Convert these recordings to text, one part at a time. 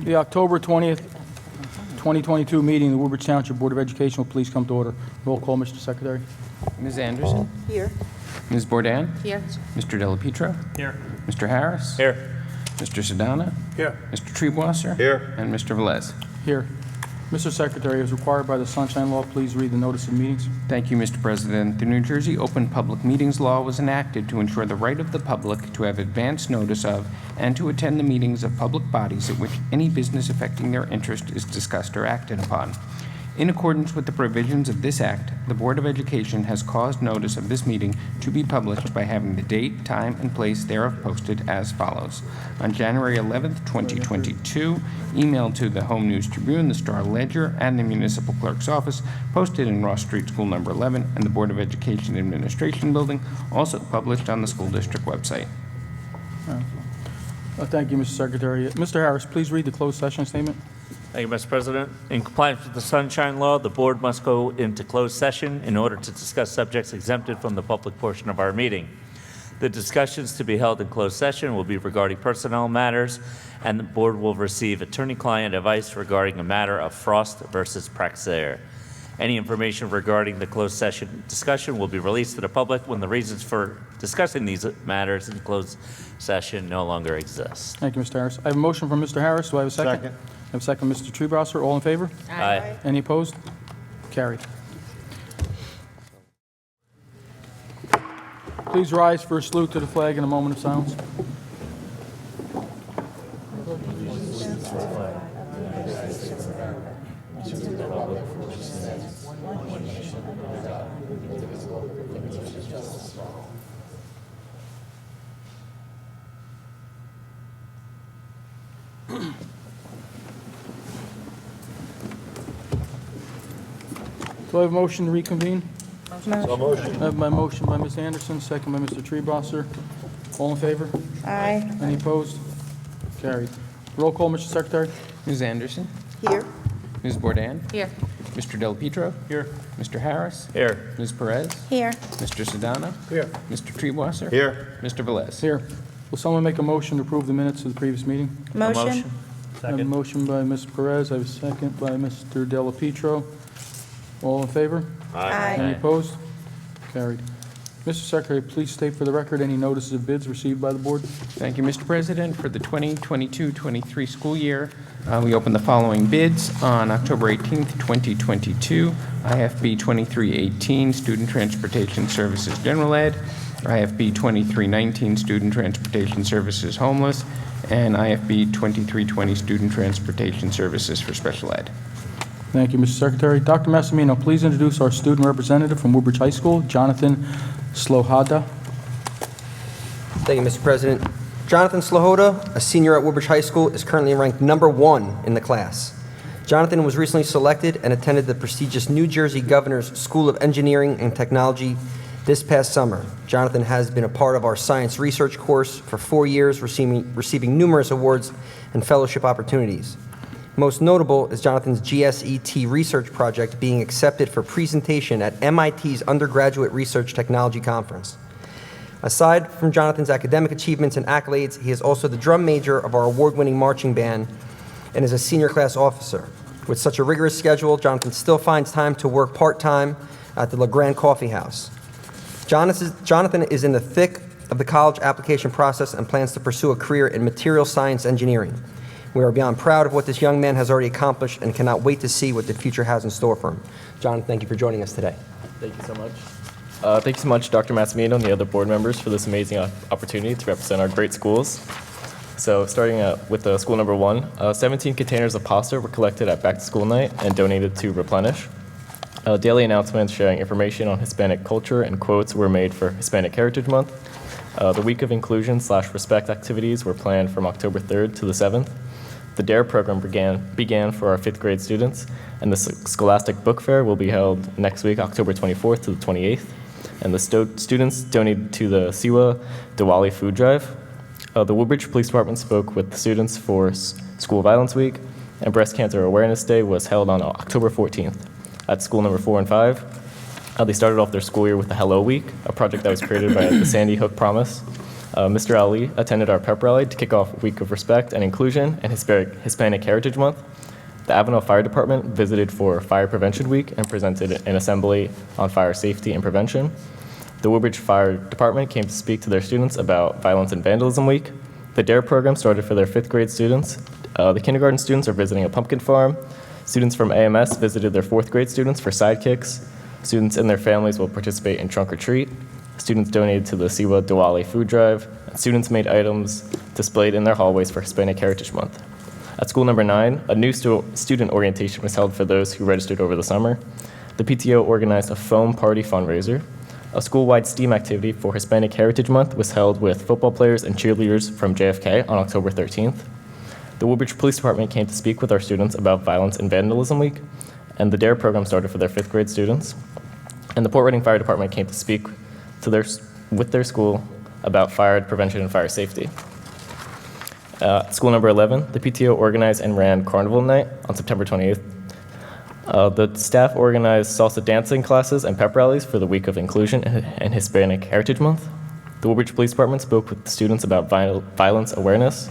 The October 20th, 2022 meeting of the Woodbridge Township Board of Education will please come to order. Roll call, Mr. Secretary. Ms. Anderson? Here. Ms. Bourdain? Here. Mr. Della Pietro? Here. Mr. Harris? Here. Mr. Sedana? Here. Mr. Treebwasser? Here. And Mr. Velez? Here. Mr. Secretary, as required by the Sunshine Law, please read the notice of meetings. Thank you, Mr. President. The New Jersey Open Public Meetings Law was enacted to ensure the right of the public to have advance notice of and to attend the meetings of public bodies at which any business affecting their interest is discussed or acted upon. In accordance with the provisions of this Act, the Board of Education has caused notice of this meeting to be published by having the date, time, and place thereof posted as follows. On January 11th, 2022, emailed to the Home News Tribune, the Star Ledger, and the Municipal Clerk's Office, posted in Ross Street, School Number 11, and the Board of Education Administration Building, also published on the school district website. Thank you, Mr. Secretary. Mr. Harris, please read the closed session statement. Thank you, Mr. President. In compliance with the Sunshine Law, the board must go into closed session in order to discuss subjects exempted from the public portion of our meeting. The discussions to be held in closed session will be regarding personnel matters, and the board will receive attorney-client advice regarding a matter of Frost versus Praxair. Any information regarding the closed session discussion will be released to the public when the reasons for discussing these matters in closed session no longer exist. Thank you, Mr. Harris. I have a motion from Mr. Harris. Do I have a second? Second. I have a second, Mr. Treebwasser. All in favor? Aye. Any opposed? Carried. Please rise for a salute to the flag and a moment of silence. Do I have a motion to reconvene? So motion. I have my motion by Ms. Anderson, second by Mr. Treebwasser. All in favor? Aye. Any opposed? Carried. Roll call, Mr. Secretary. Ms. Anderson? Here. Ms. Bourdain? Here. Mr. Della Pietro? Here. Mr. Harris? Here. Ms. Perez? Here. Mr. Sedana? Here. Mr. Treebwasser? Here. Mr. Velez? Here. Will someone make a motion to approve the minutes of the previous meeting? Motion. I have a motion by Ms. Perez. I have a second by Mr. Della Pietro. All in favor? Aye. Any opposed? Carried. Mr. Secretary, please state for the record any notices of bids received by the board. Thank you, Mr. President. For the 2022-23 school year, we opened the following bids on October 18th, 2022. IFB 2318, Student Transportation Services General Ed, IFB 2319, Student Transportation Services Homeless, and IFB 2320, Student Transportation Services for Special Ed. Thank you, Mr. Secretary. Dr. Massimino, please introduce our student representative from Woodbridge High School, Jonathan Slohada. Thank you, Mr. President. Jonathan Slohada, a senior at Woodbridge High School, is currently ranked #1 in the class. Jonathan was recently selected and attended the prestigious New Jersey Governor's School of Engineering and Technology this past summer. Jonathan has been a part of our science research course for 4 years, receiving numerous awards and fellowship opportunities. Most notable is Jonathan's GSET research project being accepted for presentation at MIT's Undergraduate Research Technology Conference. Aside from Jonathan's academic achievements and accolades, he is also the drum major of our award-winning marching band and is a senior class officer. With such a rigorous schedule, Jonathan still finds time to work part-time at the LeGrand Coffee House. Jonathan is in the thick of the college application process and plans to pursue a career in material science engineering. We are beyond proud of what this young man has already accomplished and cannot wait to see what the future has in store for him. John, thank you for joining us today. Thank you so much. Thank you so much, Dr. Massimino and the other board members, for this amazing opportunity to represent our great schools. So starting with school number 1, 17 containers of pasta were collected at back to school night and donated to Replenish. Daily announcements sharing information on Hispanic culture and quotes were made for Hispanic Heritage Month. The week of inclusion/respect activities were planned from October 3rd to the 7th. The DARE program began for our 5th grade students, and the Scholastic Book Fair will be held next week, October 24th to the 28th. And the students donated to the Siwa Diwali Food Drive. The Woodbridge Police Department spoke with the students for School Violence Week, and Breast Cancer Awareness Day was held on October 14th. At school number 4 and 5, they started off their school year with the Hello Week, a project that was created by the Sandy Hook Promise. Mr. Ali attended our pep rally to kick off Week of Respect and Inclusion and Hispanic Heritage Month. The Avenel Fire Department visited for Fire Prevention Week and presented an assembly on fire safety and prevention. The Woodbridge Fire Department came to speak to their students about Violence and Vandalism Week. The DARE program started for their 5th grade students. The kindergarten students are visiting a pumpkin farm. Students from AMS visited their 4th grade students for sidekicks. Students and their families will participate in Trunk or Treat. Students donated to the Siwa Diwali food drive. And students made items displayed in their hallways for Hispanic Heritage Month. At school number 9, a new student orientation was held for those who registered over the summer. The PTO organized a foam party fundraiser. A school-wide STEAM activity for Hispanic Heritage Month was held with football players and cheerleaders from JFK on October 13th. The Woodbridge Police Department came to speak with our students about Violence and Vandalism Week, and the DARE program started for their 5th grade students. And the Port Reading Fire Department came to speak with their school about fire prevention and fire safety. School number 11, the PTO organized and ran Carnival Night on September 28th. The staff organized salsa dancing classes and pep rallies for the Week of Inclusion and Hispanic Heritage Month. The Woodbridge Police Department spoke with the students about violence awareness,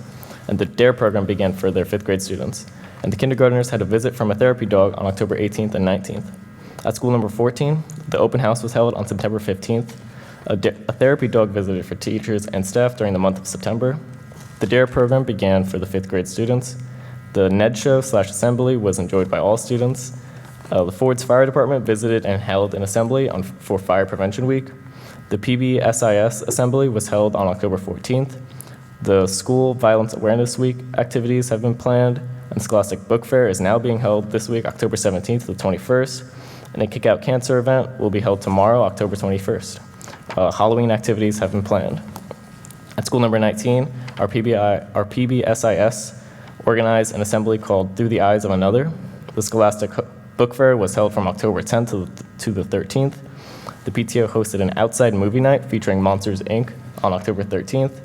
and the DARE program began for their 5th grade students. And the kindergartners had a visit from a therapy dog on October 18th and 19th. At school number 14, the open house was held on September 15th. A therapy dog visited for teachers and staff during the month of September. The DARE program began for the 5th grade students. The NED show/assembly was enjoyed by all students. The Ford's Fire Department visited and held an assembly for Fire Prevention Week. The PBSIS assembly was held on October 14th. The School Violence Awareness Week activities have been planned, and Scholastic Book Fair is now being held this week, October 17th to the 21st. And a Kick Out Cancer event will be held tomorrow, October 21st. Halloween activities have been planned. At school number 19, our PBSIS organized an assembly called Through the Eyes of Another. The Scholastic Book Fair was held from October 10th to the 13th. The PTO hosted an outside movie night featuring Monsters, Inc. on October 13th.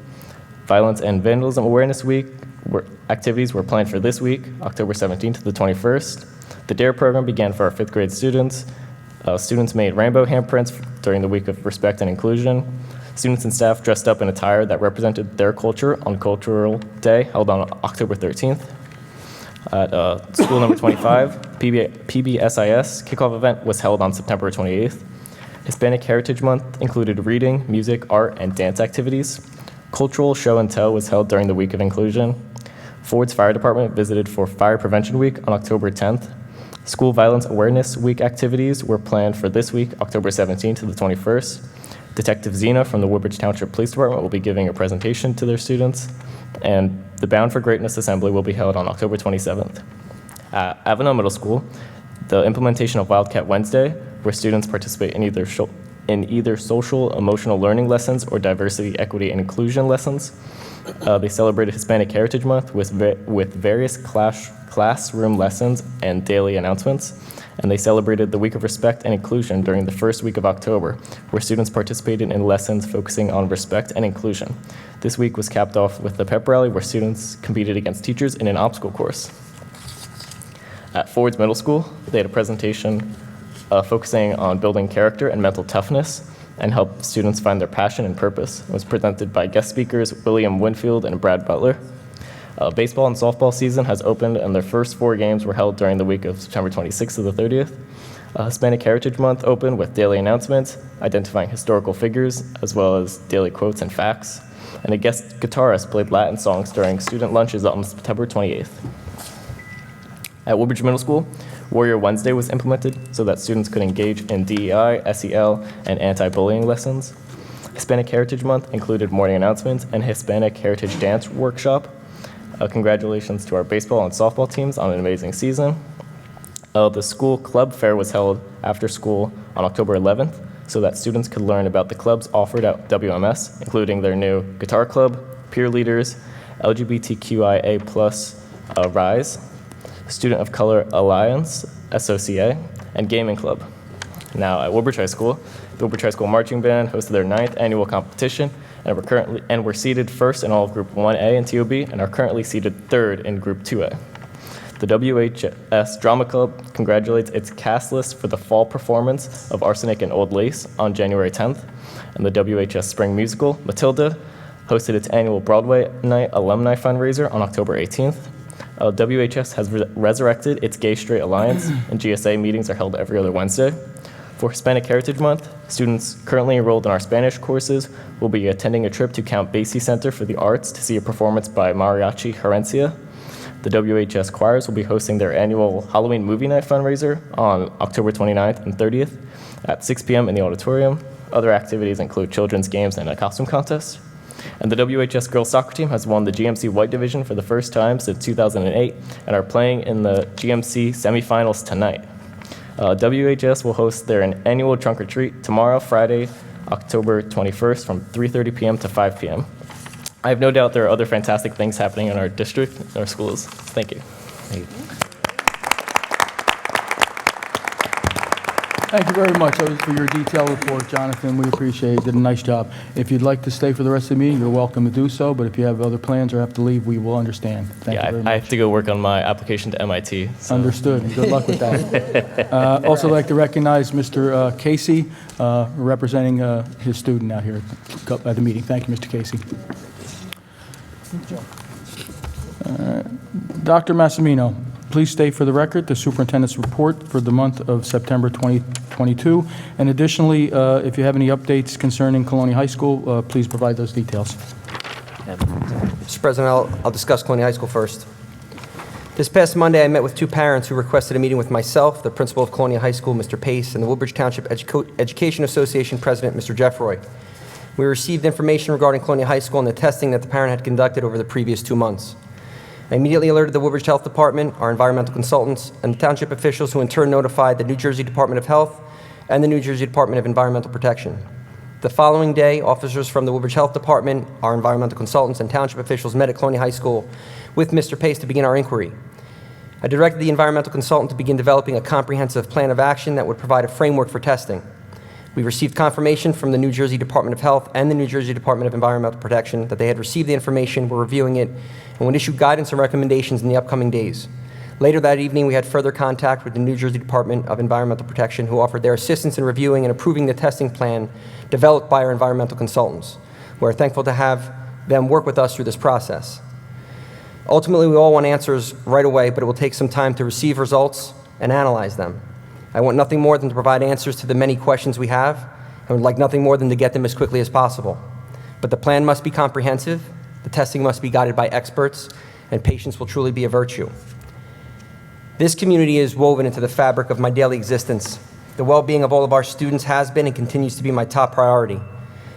Violence and Vandalism Awareness Week activities were planned for this week, October 17th to the 21st. The DARE program began for our 5th grade students. Students made rainbow handprints during the Week of Respect and Inclusion. Students and staff dressed up in attire that represented their culture on Cultural Day, held on October 13th. At school number 25, PBSIS kickoff event was held on September 28th. Hispanic Heritage Month included reading, music, art, and dance activities. Cultural show and tell was held during the Week of Inclusion. Ford's Fire Department visited for Fire Prevention Week on October 10th. School Violence Awareness Week activities were planned for this week, October 17th to the 21st. Detective Zena from the Woodbridge Township Police Department will be giving a presentation to their students, and the Bound for Greatness Assembly will be held on October 27th. At Avenel Middle School, the implementation of Wildcat Wednesday, where students participate in either social emotional learning lessons or diversity, equity, and inclusion lessons. They celebrated Hispanic Heritage Month with various classroom lessons and daily announcements. And they celebrated the Week of Respect and Inclusion during the first week of October, where students participated in lessons focusing on respect and inclusion. This week was capped off with the pep rally, where students competed against teachers in an obstacle course. At Ford's Middle School, they had a presentation focusing on building character and mental toughness and help students find their passion and purpose. It was presented by guest speakers William Winfield and Brad Butler. Baseball and softball season has opened, and their first 4 games were held during the week of September 26th to the 30th. Hispanic Heritage Month opened with daily announcements, identifying historical figures, as well as daily quotes and facts. And a guest guitarist played Latin songs during student lunches on September 28th. At Woodbridge Middle School, Warrior Wednesday was implemented so that students could engage in DEI, SEL, and anti-bullying lessons. Hispanic Heritage Month included morning announcements and Hispanic Heritage Dance Workshop. Congratulations to our baseball and softball teams on an amazing season. The school club fair was held after school on October 11th so that students could learn about the clubs offered at WMS, including their new guitar club, peer leaders, LGBTQIA+, RISE, Student of Color Alliance, SOCA, and Gaming Club. Now at Woodbridge High School, the Woodbridge High School Marching Band hosted their 9th annual competition, and we're seated first in all of Group 1A and TOB, and are currently seated 3rd in Group 2A. The WHS Drama Club congratulates its cast list for the fall performance of Arsenic and Old Lace on January 10th, and the WHS Spring Musical, Matilda, hosted its annual Broadway Night Alumni Fundraiser on October 18th. WHS has resurrected its Gay Straight Alliance, and GSA meetings are held every other Wednesday. For Hispanic Heritage Month, students currently enrolled in our Spanish courses will be attending a trip to Count Basie Center for the Arts to see a performance by Mariachi Herencia. The WHS choirs will be hosting their annual Halloween Movie Night fundraiser on October 29th and 30th at 6 p.m. in the auditorium. Other activities include children's games and a costume contest. And the WHS girls soccer team has won the GMC White Division for the first time since 2008 and are playing in the GMC semifinals tonight. WHS will host their annual trunk or treat tomorrow, Friday, October 21st from 3:30 p.m. to 5 p.m. I have no doubt there are other fantastic things happening in our district and our schools. Thank you. Thank you very much for your detailed report, Jonathan. We appreciate it. You did a nice job. If you'd like to stay for the rest of the meeting, you're welcome to do so, but if you have other plans or have to leave, we will understand. Thank you very much. I have to go work on my application to MIT. So. Understood. Good luck with that. Also like to recognize Mr. Casey, representing his student out here at the meeting. Thank you, Mr. Casey. Dr. Massimino, please state for the record the superintendent's report for the month of September 2022. And additionally, if you have any updates concerning Colonial High School, please provide those details. Mr. President, I'll discuss Colonial High School first. This past Monday, I met with two parents who requested a meeting with myself, the principal of Colonial High School, Mr. Pace, and the Woodbridge Township Education Association president, Mr. Jeffroy. We received information regarding Colonial High School and the testing that the parent had conducted over the previous 2 months. I immediately alerted the Woodbridge Health Department, our environmental consultants, and the township officials, who in turn notified the New Jersey Department of Health and the New Jersey Department of Environmental Protection. The following day, officers from the Woodbridge Health Department, our environmental consultants, and township officials met at Colonial High School with Mr. Pace to begin our inquiry. I directed the environmental consultant to begin developing a comprehensive plan of action that would provide a framework for testing. We received confirmation from the New Jersey Department of Health and the New Jersey Department of Environmental Protection that they had received the information, were reviewing it, and would issue guidance and recommendations in the upcoming days. Later that evening, we had further contact with the New Jersey Department of Environmental Protection, who offered their assistance in reviewing and approving the testing plan developed by our environmental consultants. We're thankful to have them work with us through this process. Ultimately, we all want answers right away, but it will take some time to receive results and analyze them. I want nothing more than to provide answers to the many questions we have, and would like nothing more than to get them as quickly as possible. But the plan must be comprehensive, the testing must be guided by experts, and patience will truly be a virtue. This community is woven into the fabric of my daily existence. The well-being of all of our students has been and continues to be my top priority.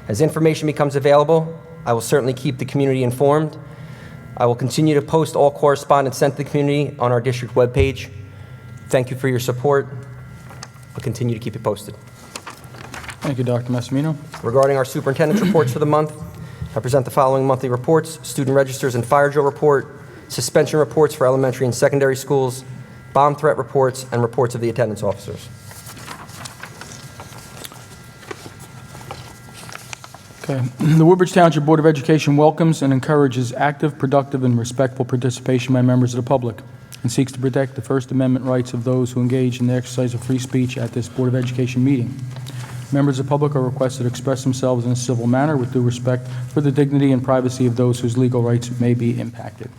As information becomes available, I will certainly keep the community informed. I will continue to post all correspondence sent to the community on our district webpage. Thank you for your support. I'll continue to keep it posted. Thank you, Dr. Massimino. Regarding our superintendent's reports for the month, I present the following monthly reports: student registers and fire drill report, suspension reports for elementary and secondary schools, bomb threat reports, and reports of the attendance officers. Okay. The Woodbridge Township Board of Education welcomes and encourages active, productive, and respectful participation by members of the public, and seeks to protect the First Amendment rights of those who engage in the exercise of free speech at this Board of Education meeting. Members of the public are requested to express themselves in a civil manner with due respect for the dignity and privacy of those whose legal rights may be impacted.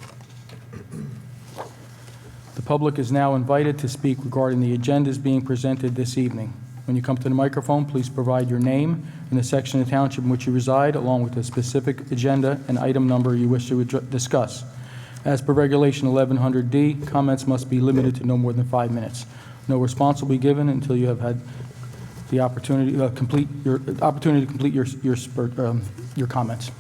The public is now invited to speak regarding the agendas being presented this evening. When you come to the microphone, please provide your name and the section of the township in which you reside, along with the specific agenda and item number you wish to discuss. As per Regulation 1100D, comments must be limited to no more than 5 minutes. No response will be given until you have had the opportunity to complete your comments.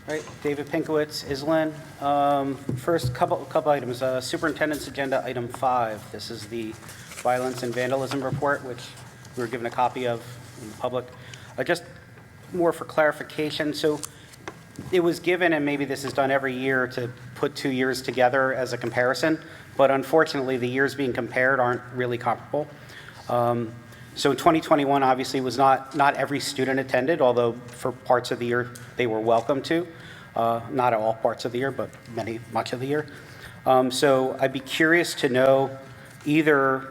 All right, David Pinkowitz, Island. First, couple items. Superintendent's agenda, item 5. This is the violence and vandalism report, which we were given a copy of in the public. Just more for clarification. So it was given, and maybe this is done every year, to put 2 years together as a comparison, but unfortunately the years being compared aren't really comparable. So in 2021, obviously, was not every student attended, although for parts of the year they were welcome to. Not all parts of the year, but much of the year. So I'd be curious to know either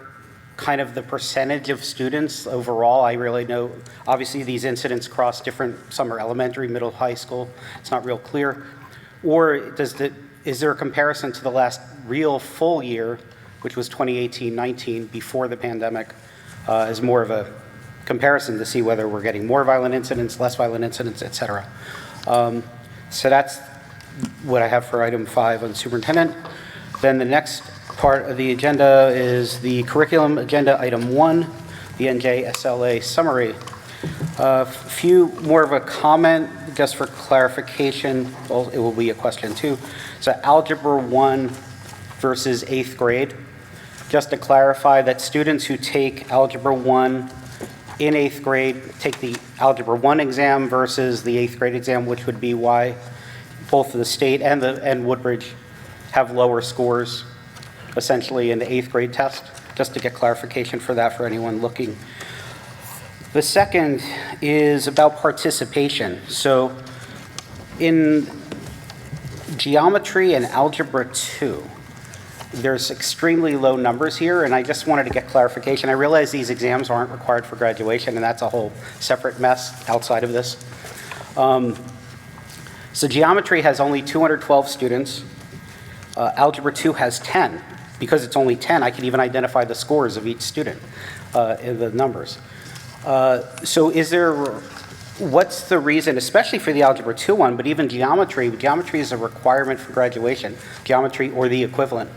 kind of the percentage of students overall. I really know, obviously, these incidents cross different, some are elementary, middle, high school. It's not real clear. Or is there a comparison to the last real full year, which was 2018-19, before the pandemic, as more of a comparison to see whether we're getting more violent incidents, less violent incidents, et cetera. So that's what I have for item 5 on superintendent. Then the next part of the agenda is the curriculum agenda, item 1, the NJSLA summary. Few more of a comment, just for clarification. Well, it will be a question too. So Algebra 1 versus 8th grade. Just to clarify that students who take Algebra 1 in 8th grade take the Algebra 1 exam versus the 8th grade exam, which would be why both the state and Woodbridge have lower scores essentially in the 8th grade test, just to get clarification for that for anyone looking. The second is about participation. So in geometry and algebra 2, there's extremely low numbers here, and I just wanted to get clarification. I realize these exams aren't required for graduation, and that's a whole separate mess outside of this. So geometry has only 212 students. Algebra 2 has 10. Because it's only 10, I can even identify the scores of each student in the numbers. So what's the reason, especially for the Algebra 2 one, but even geometry is a requirement for graduation, geometry or the equivalent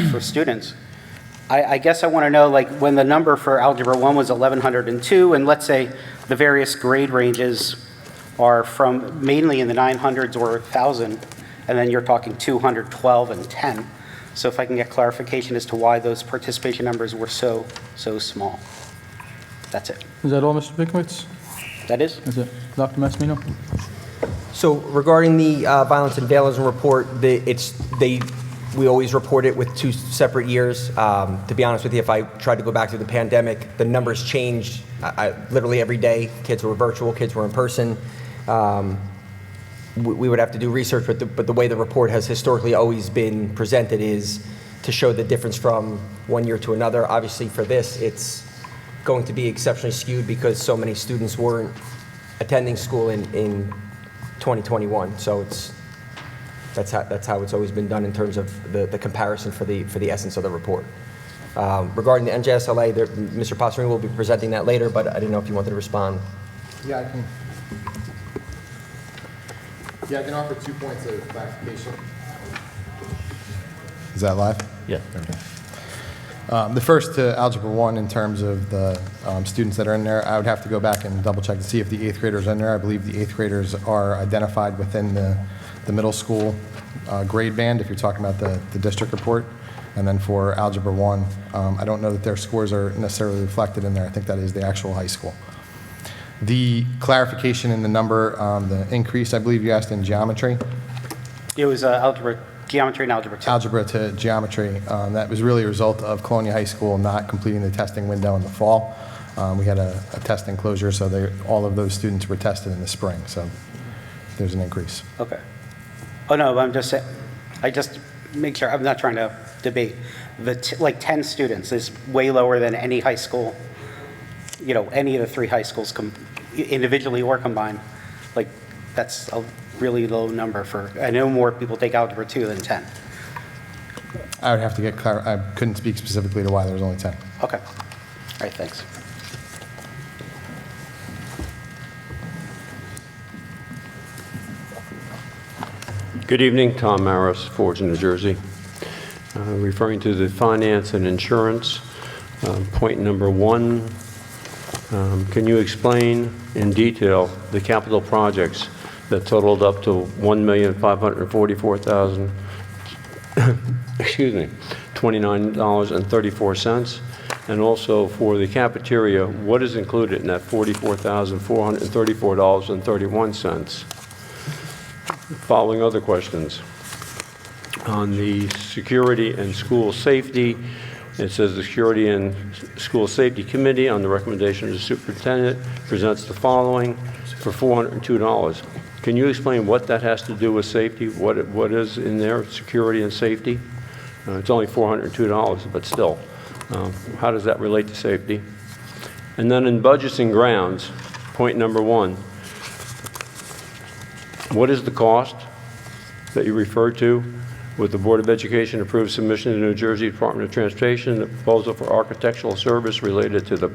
for students. I guess I want to know, like, when the number for Algebra 1 was 1,102, and let's say the various grade ranges are from mainly in the 900s or 1,000, and then you're talking 212 and 10. So if I can get clarification as to why those participation numbers were so small. That's it. Is that all, Mr. Pinkowitz? That is? Is it? Dr. Massimino? So regarding the violence and vandalism report, we always report it with 2 separate years. To be honest with you, if I tried to go back to the pandemic, the numbers changed literally every day. Kids were virtual, kids were in person. We would have to do research, but the way the report has historically always been presented is to show the difference from one year to another. Obviously for this, it's going to be exceptionally skewed because so many students weren't attending school in 2021. So that's how it's always been done in terms of the comparison for the essence of the report. Regarding the NJSLA, Mr. Passerini will be presenting that later, but I didn't know if you wanted to respond. Yeah, I can. Yeah, I can offer 2 points of clarification. Is that live? Yeah. The first to Algebra 1 in terms of the students that are in there, I would have to go back and double check to see if the 8th graders are in there. I believe the 8th graders are identified within the middle school grade band, if you're talking about the district report. And then for Algebra 1, I don't know that their scores are necessarily reflected in there. I think that is the actual high school. The clarification in the number, the increase, I believe you asked in geometry. It was geometry and algebra 2. Algebra to geometry. That was really a result of Colonia High School not completing the testing window in the fall. We had a testing closure, so all of those students were tested in the spring. So there's an increase. Okay. Oh, no, I'm just saying, I just make sure, I'm not trying to debate. Like 10 students is way lower than any high school, any of the 3 high schools individually or combined. Like, that's a really low number I know more people take Algebra 2 than 10. I would have to get I couldn't speak specifically to why there was only 10. Okay. All right, thanks. Good evening, Tom Maris, Forge, New Jersey. Referring to the finance and insurance, point number 1, can you explain in detail the capital projects that totaled up to $1,544,000, excuse me, $29.34? And also for the cafeteria, what is included in that $44,434.31? Following other questions. On the security and school safety, it says the Security and School Safety Committee, on the recommendation of the superintendent, presents the following for $402. Can you explain what that has to do with safety? What is in there, security and safety? It's only $402, but still, how does that relate to safety? And then in budgets and grounds, point number 1, what is the cost that you referred to with the Board of Education approved submission to the New Jersey Department of Transportation, the proposal for architectural service related to the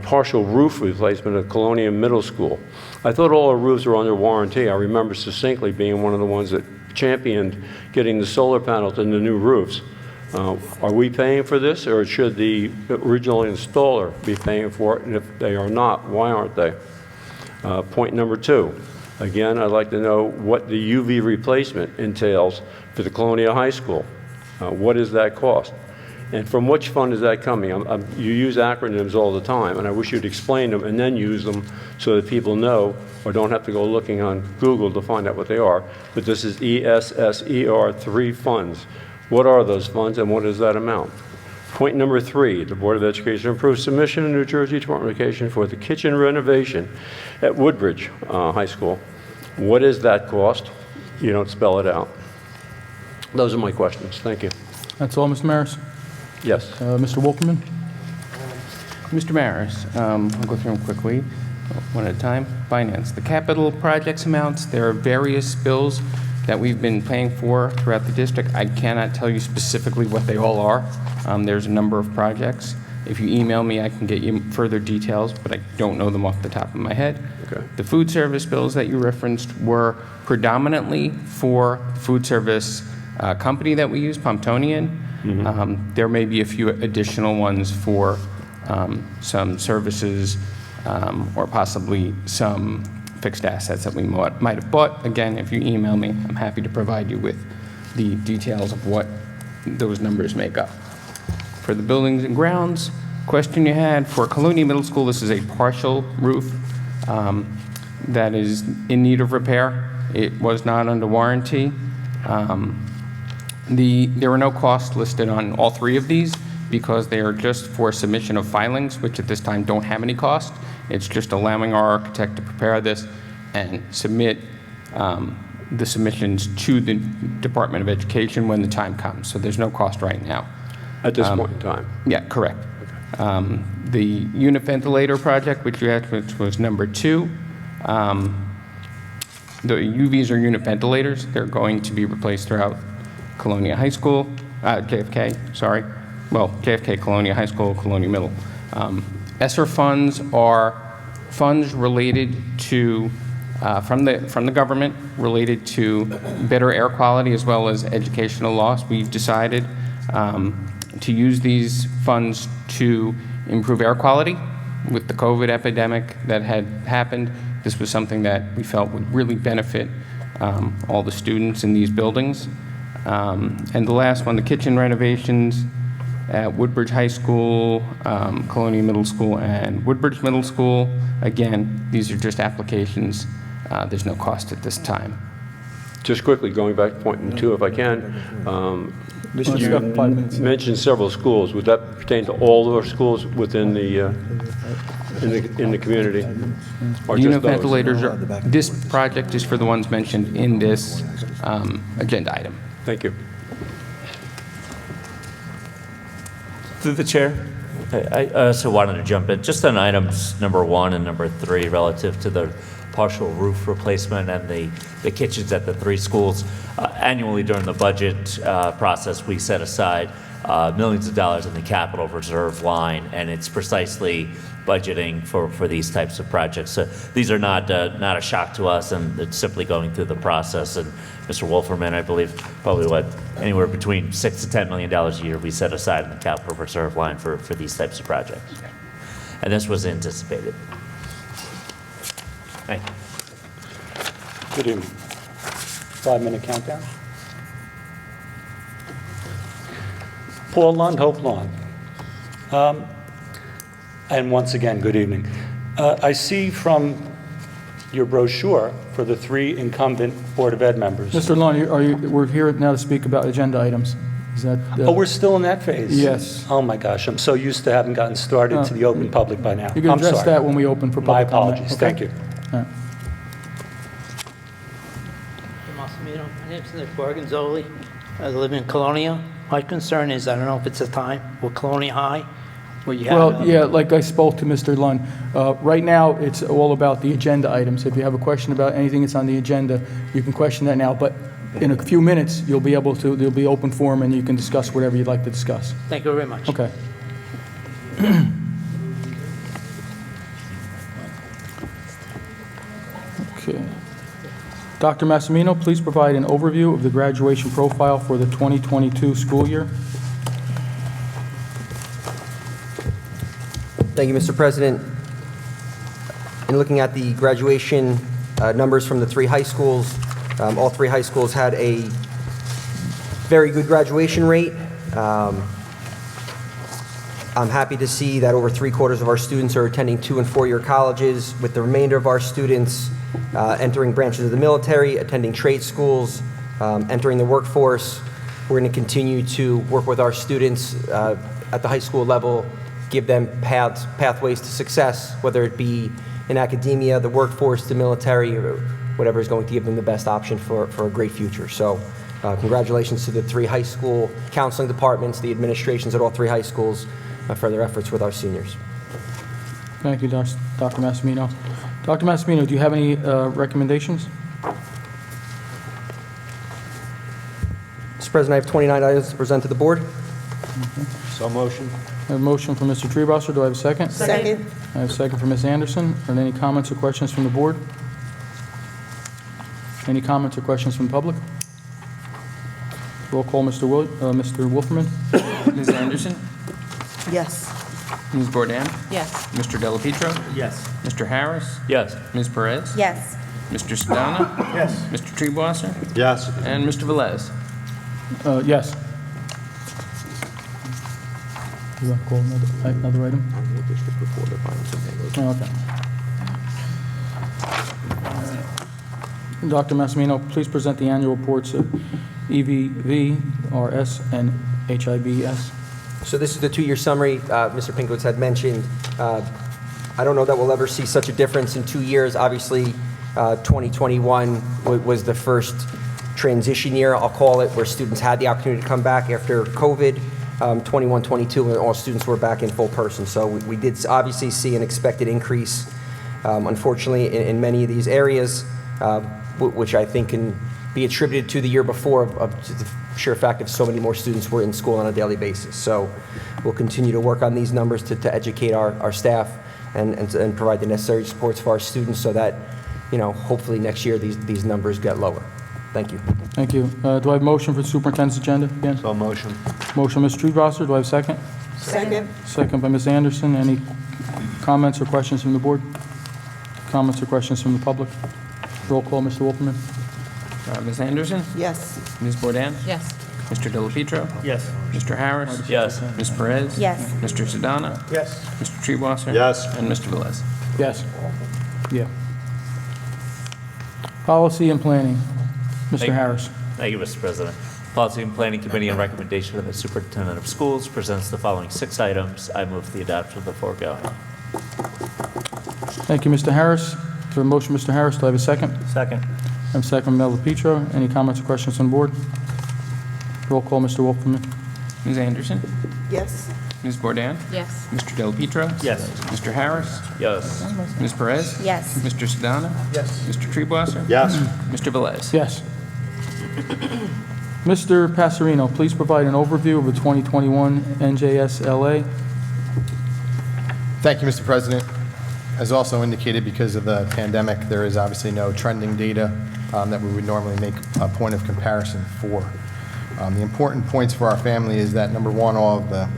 partial roof replacement of Colonia Middle School? I thought all our roofs were under warranty. I remember succinctly being one of the ones that championed getting the solar panels in the new roofs. Are we paying for this, or should the original installer be paying for it? And if they are not, why aren't they? Point number 2, again, I'd like to know what the UV replacement entails for the Colonia High School. What does that cost? And from which fund is that coming? You use acronyms all the time, and I wish you'd explain them and then use them so that people know or don't have to go looking on Google to find out what they are. But this is ESSER 3 funds. What are those funds, and what is that amount? Point number 3, the Board of Education approved submission to New Jersey Department of Education for the kitchen renovation at Woodbridge High School. What is that cost? You don't spell it out. Those are my questions. Thank you. That's all, Mr. Maris? Yes. Mr. Wolferman? Mr. Maris, I'll go through them quickly, one at a time. Finance, the capital projects amounts, there are various bills that we've been paying for throughout the district. I cannot tell you specifically what they all are. There's a number of projects. If you email me, I can get you further details, but I don't know them off the top of my head. Okay. The food service bills that you referenced were predominantly for food service company that we use, Pomptonian. There may be a few additional ones for some services or possibly some fixed assets that we might have bought. Again, if you email me, I'm happy to provide you with the details of what those numbers make up. For the buildings and grounds question you had, for Colonia Middle School, this is a partial roof that is in need of repair. It was not under warranty. There were no costs listed on all 3 of these because they are just for submission of filings, which at this time don't have any cost. It's just allowing our architect to prepare this and submit the submissions to the Department of Education when the time comes. So there's no cost right now. At this point in time? Yeah, correct. The unit ventilator project, which you asked, which was number 2, the UVs are unit ventilators. They're going to be replaced throughout Colonia High School, JFK, sorry. Well, JFK, Colonia High School, Colonia Middle. ESSER funds are funds related to, from the government, related to better air quality as well as educational loss. We've decided to use these funds to improve air quality. With the COVID epidemic that had happened, this was something that we felt would really benefit all the students in these buildings. And the last one, the kitchen renovations at Woodbridge High School, Colonia Middle School, and Woodbridge Middle School. Again, these are just applications. There's no cost at this time. Just quickly, going back to point 2, if I can. You got 5 minutes. Mentioned several schools. Would that pertain to all of our schools within the in the community, or The just unit those? ventilators are, this project is for the ones mentioned in this agenda item. Thank you. Through the chair, I also wanted to jump in, just on items number 1 and number 3, relative to the partial roof replacement and the kitchens at the 3 schools. Annually during the budget process, we set aside millions of dollars in the capital reserve line, and it's precisely budgeting for these types of projects. So these are not a shock to us, and it's simply going through the process. And Mr. Wolferman, I believe, probably anywhere between $6 to $10 million a year we set aside in the capital reserve line for these types of projects. And this was anticipated. Thank you. Good evening. 5-minute countdown. Paul Lund, Hope Lawn. And once again, good evening. I see from your brochure for the 3 incumbent Board of Ed members. Mr. Lund, we're here now to speak about agenda items. Is that? Oh, we're still in that phase? Yes. Oh, my gosh, I'm so used to having gotten started to the open public by now. You can I'm address sorry. that when we open for My public comment. apologies, Okay? thank you. All right. My name's Nick Barganzoli, I live in Colonia. My concern is, I don't know if it's a time, with Colonia High, where you have... Well, yeah, like I spoke to Mr. Lund, right now, it's all about the agenda items. If you have a question about anything that's on the agenda, you can question that now, but in a few minutes, you'll be able to, there'll be open forum, and you can discuss whatever you'd like to discuss. Thank you very much. Okay. Okay. Dr. Massimino, please provide an overview of the graduation profile for the 2022 school year. Thank you, Mr. President. In looking at the graduation numbers from the three high schools, all three high schools had a very good graduation rate. I'm happy to see that over 3/4 of our students are attending 2- and 4-year colleges, with the remainder of our students entering branches of the military, attending trade schools, entering the workforce. We're going to continue to work with our students at the high school level, give them pathways to success, whether it be in academia, the workforce, the military, or whatever is going to give them the best option for a great future. So congratulations to the three high school counseling departments, the administrations at all three high schools for their efforts with our seniors. Thank you, Dr. Massimino. Dr. Massimino, do you have any recommendations? Mr. President, I have 29 items to present to the board. So motion. I have a motion from Mr. Treebosser. Do I have a second? Second. I have a second from Ms. Anderson. Are there any comments or questions from the board? Any comments or questions from the public? Roll call, Mr. Wolferman. Ms. Anderson? Yes. Ms. Bourdain? Yes. Mr. Delapetro? Yes. Mr. Harris? Yes. Ms. Perez? Yes. Mr. Sedana? Yes. Mr. Treebosser? Yes. And Mr. Velez? Yes. You want to call another item? Oh, okay. Dr. Massimino, please present the annual reports of EVV, RS, and HIBS. So this is the 2-year summary Mr. Pinkowitz had mentioned. I don't know that we'll ever see such a difference in 2 years. Obviously, 2021 was the first transition year, I'll call it, where students had the opportunity to come back after COVID. 21, 22, when all students were back in full person. So we did obviously see an expected increase, unfortunately, in many of these areas, which I think can be attributed to the year before of the sheer fact of so many more students were in school on a daily basis. So we'll continue to work on these numbers to educate our staff and provide the necessary supports for our students so that, hopefully next year these numbers get lower. Thank you. Thank you. Do I have a motion for the superintendent's agenda again? So motion. Motion, Mr. Treebosser. Do I have a second? Second. Second by Ms. Anderson. Any comments or questions from the board? Comments or questions from the public? Roll call, Mr. Wolferman. Ms. Anderson? Yes. Ms. Bourdain? Yes. Mr. Delapetro? Yes. Mr. Harris? Yes. Ms. Perez? Yes. Mr. Sedana? Yes. Mr. Treebosser? Yes. And Mr. Velez? Yes. Yeah. Policy and planning. Mr. Thank- Harris. Thank you, Mr. President. Policy and Planning Committee, on recommendation of the Superintendent of Schools, presents the following 6 items. I move the adoption of the foregoing. Thank you, Mr. Harris. For a motion, Mr. Harris, do I have a second? Second. I have a second from Mel DePietro. Any comments or questions on the board? Roll call, Mr. Wolferman. Ms. Anderson? Yes. Ms. Bourdain? Yes. Mr. Delapetro? Yes. Mr. Harris? Yes. Ms. Perez? Yes. Mr. Sedana? Yes. Mr. Treebosser? Yes. Mr. Velez? Yes. Mr. Passarino, please provide an overview of the 2021 NJSLA. Thank you, Mr. President. As also indicated, because of the pandemic, there is obviously no trending data that we would normally make a point of comparison for. The important points for our family is that, number one, all of the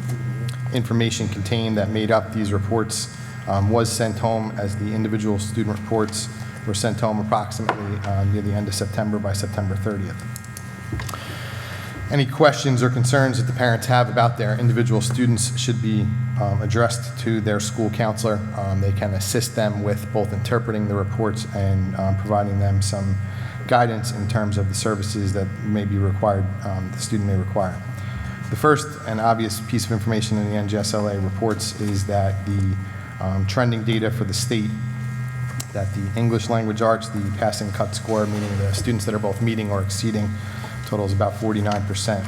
information contained that made up these reports was sent home, as the individual student reports were sent home approximately near the end of September, by September 30th. Any questions or concerns that the parents have about their individual students should be addressed to their school counselor. They can assist them with both interpreting the reports and providing them some guidance in terms of the services that may be required, the student may require. The first and obvious piece of information in the NJSLA reports is that the trending data for the state, that the English language arts, the passing cut score, meaning the students that are both meeting or exceeding totals about 49%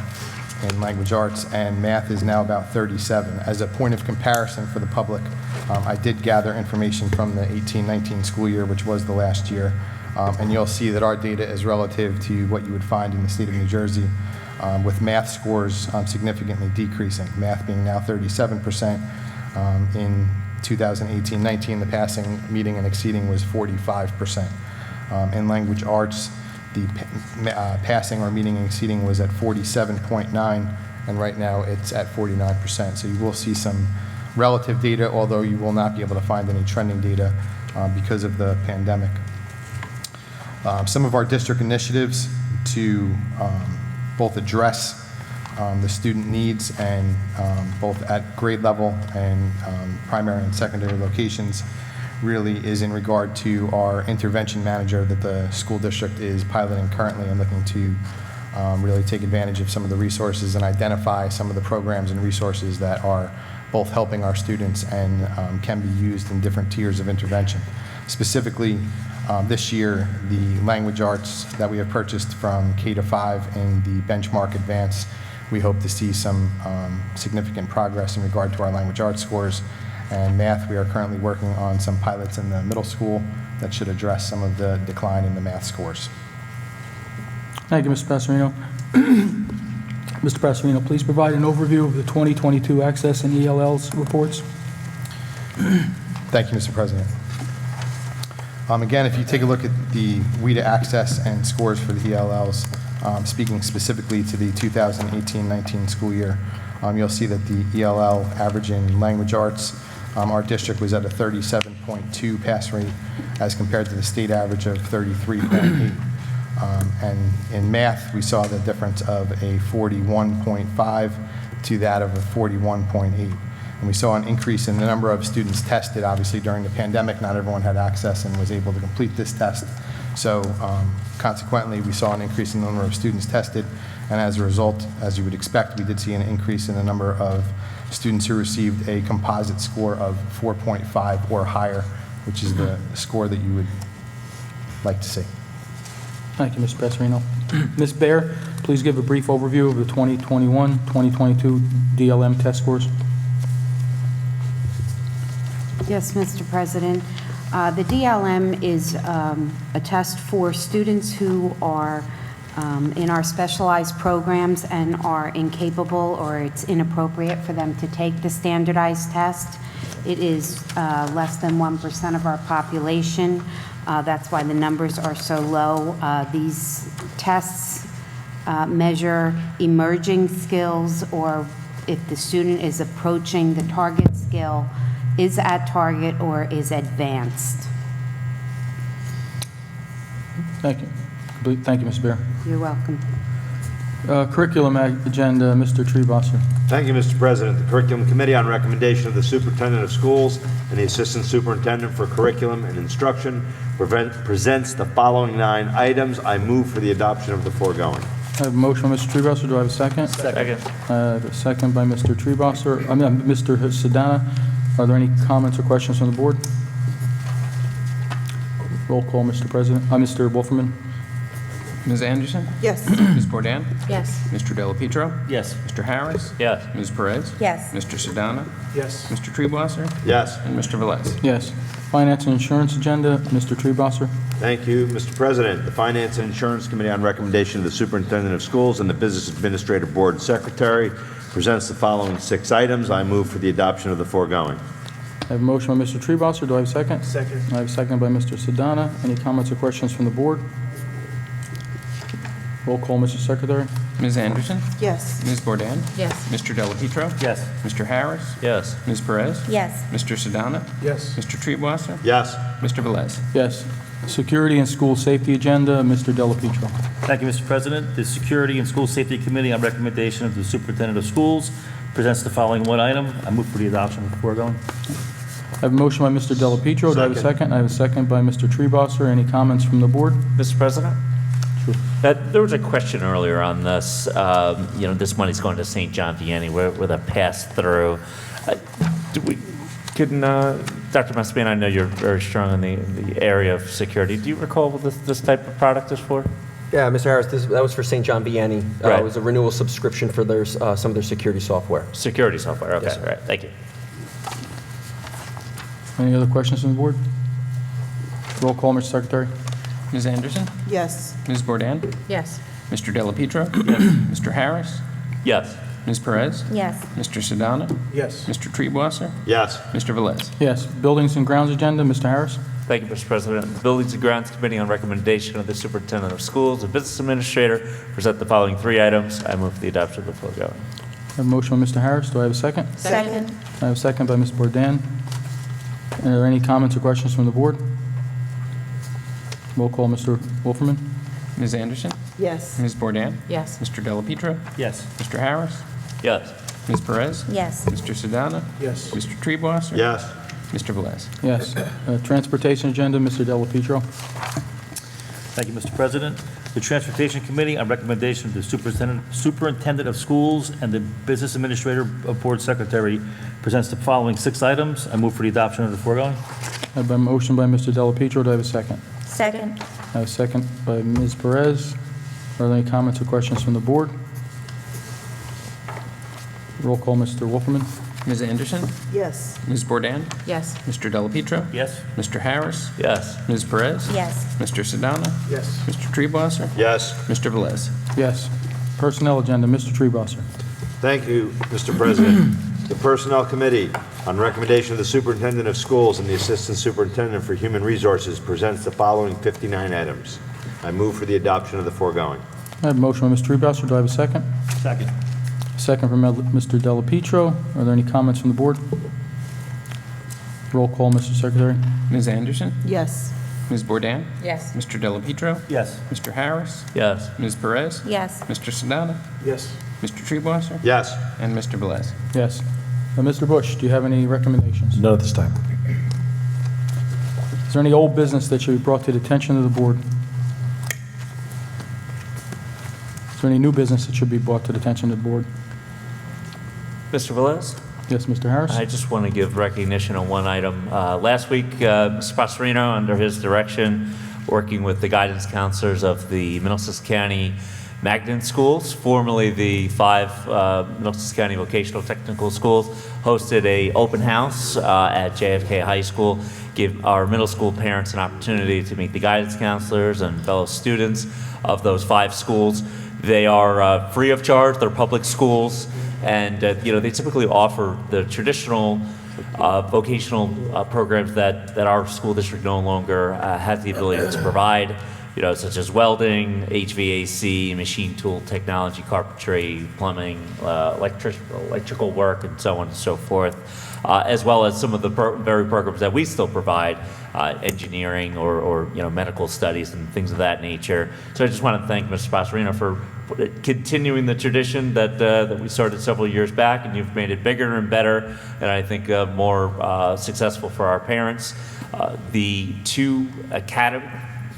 in language arts, and math is now about 37. As a point of comparison for the public, I did gather information from the 18-19 school year, which was the last year, and you'll see that our data is relative to what you would find in the state of New Jersey, with math scores significantly decreasing. Math being now 37%. In 2018-19, the passing, meeting, and exceeding was 45%. In language arts, the passing or meeting and exceeding was at 47.9, and right now it's at 49%. So you will see some relative data, although you will not be able to find any trending data because of the pandemic. Some of our district initiatives to both address the student needs and both at grade level and primary and secondary locations really is in regard to our intervention manager that the school district is piloting currently and looking to really take advantage of some of the resources and identify some of the programs and resources that are both helping our students and can be used in different tiers of intervention. Specifically, this year, the language arts that we have purchased from K to 5 in the benchmark advance, we hope to see some significant progress in regard to our language arts scores. And math, we are currently working on some pilots in the middle school that should address some of the decline in the math scores. Thank you, Mr. Passerino. Mr. Passerino, please provide an overview of the 2022 Access and ELLs reports. Thank you, Mr. President. Again, if you take a look at the WIDA Access and scores for the ELLs, speaking specifically to the 2018-19 school year, you'll see that the ELL average in language arts, our district was at a 37.2 pass rate as compared to the state average of 33.8. And in math, we saw the difference of a 41.5 to that of a 41.8. And we saw an increase in the number of students tested. Obviously, during the pandemic, not everyone had access and was able to complete this test. So consequently, we saw an increase in the number of students tested. And as a result, as you would expect, we did see an increase in the number of students who received a composite score of 4.5 or higher, which is the score that you would like to see. Thank you, Mr. Passerino. Ms. Baer, please give a brief overview of the 2021-2022 DLM test scores. Yes, Mr. President. The DLM is a test for students who are in our specialized programs and are incapable or it's inappropriate for them to take the standardized test. It is less than 1% of our population. That's why the numbers are so low. These tests measure emerging skills, or if the student is approaching the target skill, is at target or is advanced. Thank you. Thank you, Ms. Baer. You're welcome. Curriculum agenda, Mr. Treebosser. Thank you, Mr. President. The Curriculum Committee, on recommendation of the Superintendent of Schools and the Assistant Superintendent for Curriculum and Instruction, presents the following 9 items. I move for the adoption of the foregoing. I have a motion by Mr. Treebosser. Do I have a second? Second. I have a second by Mr. Treebosser. Mr. Sedana. Are there any comments or questions from the board? Roll call, Mr. President. Mr. Wolferman. Ms. Anderson? Yes. Ms. Bourdain? Yes. Mr. Dela Pietro? Yes. Mr. Harris? Yes. Ms. Perez? Yes. Mr. Sedana? Yes. Mr. Treebosser? Yes. And Mr. Velez? Yes. Finance and Insurance agenda, Mr. Treebosser. Thank you, Mr. President. The Finance and Insurance Committee, on recommendation of the Superintendent of Schools and the Business Administrative Board Secretary, presents the following 6 items. I move for the adoption of the foregoing. I have a motion by Mr. Treebosser. Do I have a second? Second. I have a second by Mr. Sedana. Any comments or questions from the board? Roll call, Mr. Secretary. Ms. Anderson? Yes. Ms. Bourdain? Yes. Mr. Dela Pietro? Yes. Mr. Harris? Yes. Ms. Perez? Yes. Mr. Sedana? Yes. Mr. Treebosser? Yes. Mr. Velez? Yes. Security and School Safety agenda, Mr. Dela Pietro. Thank you, Mr. President. The Security and School Safety Committee, on recommendation of the Superintendent of Schools, presents the following 1 item. I move for the adoption of the foregoing. I have a motion by Mr. Dela Pietro. Do I have a second? I have a second by Mr. Treebosser. Any comments from the board? Mr. President? Sure. There was a question earlier on this. This money's going to St. John Vianney with a pass-through. Dr. Massimino, I know you're very strong in the area of security. Do you recall what this type of product is for? Yeah, Mr. Harris, that was for St. John Vianney. Right. It was a renewal subscription for their, some of their security software. Security software, okay, Yes. all right, thank you. Any other questions from the board? Roll call, Mr. Secretary. Ms. Anderson? Yes. Ms. Bourdain? Yes. Mr. Delapietro? Mr. Harris? Yes. Ms. Perez? Yes. Mr. Sedana? Yes. Mr. Treebwasser? Yes. Mr. Velez? Yes. Buildings and Grounds agenda, Mr. Harris. Thank you, Mr. President. The Buildings and Grounds Committee, on recommendation of the Superintendent of Schools and Business Administrator, present the following 3 items. I move for the adoption of the foregoing. I have a motion by Mr. Harris. Do I have a second? Second. I have a second by Ms. Bourdain. Are there any comments or questions from the board? Roll call, Mr. Wolferman. Ms. Anderson? Yes. Ms. Bourdain? Yes. Mr. Delapietro? Yes. Mr. Harris? Yes. Ms. Perez? Yes. Mr. Sedana? Yes. Mr. Treebwasser? Yes. Mr. Velez? Yes. Transportation agenda, Mr. Delapietro. Thank you, Mr. President. The Transportation Committee, on recommendation of the Superintendent of Schools and the Business Administrator of Board Secretary, presents the following 6 items. I move for the adoption of the foregoing. I have a motion by Mr. Delapietro. Do I have a second? Second. I have a second by Ms. Perez. Are there any comments or questions from the board? Roll call, Mr. Wolferman. Ms. Anderson? Yes. Ms. Bourdain? Yes. Mr. Delapietro? Yes. Mr. Harris? Yes. Ms. Perez? Yes. Mr. Sedana? Yes. Mr. Treebwasser? Yes. Mr. Velez? Yes. Personnel agenda, Mr. Treebosser. Thank you, Mr. President. The Personnel Committee, on recommendation of the Superintendent of Schools and the Assistant Superintendent for Human Resources, presents the following 59 items. I move for the adoption of the foregoing. I have a motion by Mr. Treebosser. Do I have a second? Second. Second from Mr. Delapietro. Are there any comments from the board? Roll call, Mr. Secretary. Ms. Anderson? Yes. Ms. Bourdain? Yes. Mr. Delapietro? Yes. Mr. Harris? Yes. Ms. Perez? Yes. Mr. Sedana? Yes. Mr. Treebwasser? Yes. And Mr. Velez? Yes. Mr. Bush, do you have any recommendations? None at this time. Is there any old business that should be brought to the attention of the board? Is there any new business that should be brought to the attention of the board? Mr. Velez? Yes, Mr. Harris? I just want to give recognition on one item. Last week, Mr. Pastorino, under his direction, working with the guidance counselors of the Middlesex County Magnet Schools, formerly the 5 Middlesex County Vocational Technical Schools, hosted a open house at JFK High School, give our middle school parents an opportunity to meet the guidance counselors and fellow students of those 5 schools. They are free of charge. They're public schools, and they typically offer the traditional vocational programs that our school district no longer has the ability to provide, such as welding, HVAC, machine tool technology, carpentry, plumbing, electrical work, and so on and so forth, as well as some of the very programs that we still provide, engineering or medical studies and things of that nature. So I just want to thank Mr. Pastorino for continuing the tradition that we started several years back, and you've made it bigger and better, and I think more successful for our parents. The 2 academy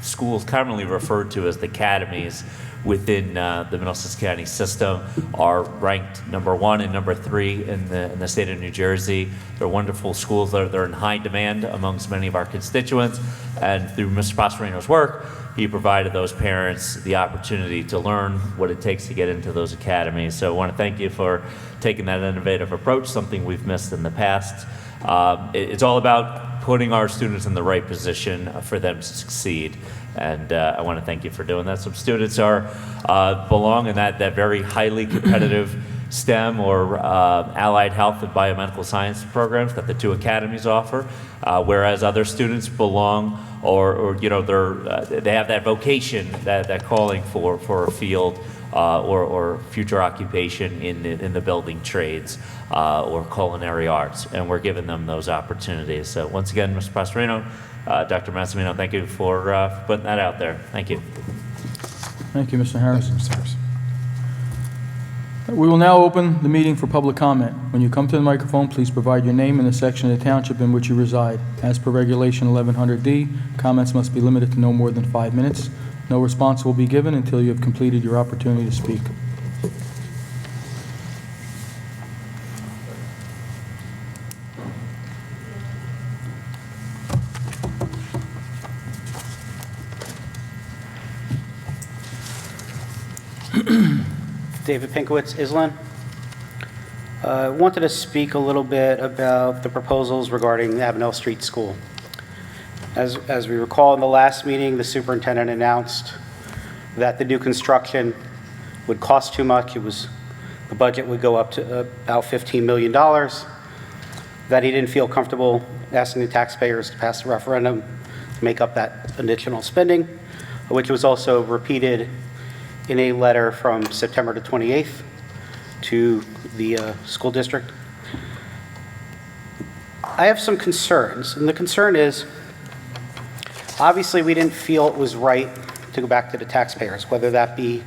schools, commonly referred to as the academies within the Middlesex County system, are ranked number 1 and number 3 in the state of New Jersey. They're wonderful schools. They're in high demand amongst many of our constituents, and through Mr. Pastorino's work, he provided those parents the opportunity to learn what it takes to get into those academies. So I want to thank you for taking that innovative approach, something we've missed in the past. It's all about putting our students in the right position for them to succeed. And I want to thank you for doing that. Some students belong in that very highly competitive STEM or allied health and biomedical science programs that the 2 academies offer, whereas other students belong or they have that vocation, that calling for a field or future occupation in the building trades or culinary arts, and we're giving them those opportunities. So once again, Mr. Pastorino, Dr. Massimino, thank you for putting that out there. Thank you. Thank you, Mr. Harris. We will now open the meeting for public comment. When you come to the microphone, please provide your name and the section of the township in which you reside. As per Regulation 1100D, comments must be limited to no more than 5 minutes. No response will be given until you have completed your opportunity to speak. David Pinkowitz, Island. I wanted to speak a little bit about the proposals regarding the Avenel Street School. As we recall in the last meeting, the superintendent announced that the new construction would cost too much. The budget would go up to about $15 million, that he didn't feel comfortable asking the taxpayers to pass a referendum to make up that additional spending, which was also repeated in a letter from September the 28th to the school district. I have some concerns, and the concern is, obviously we didn't feel it was right to go back to the taxpayers, whether that be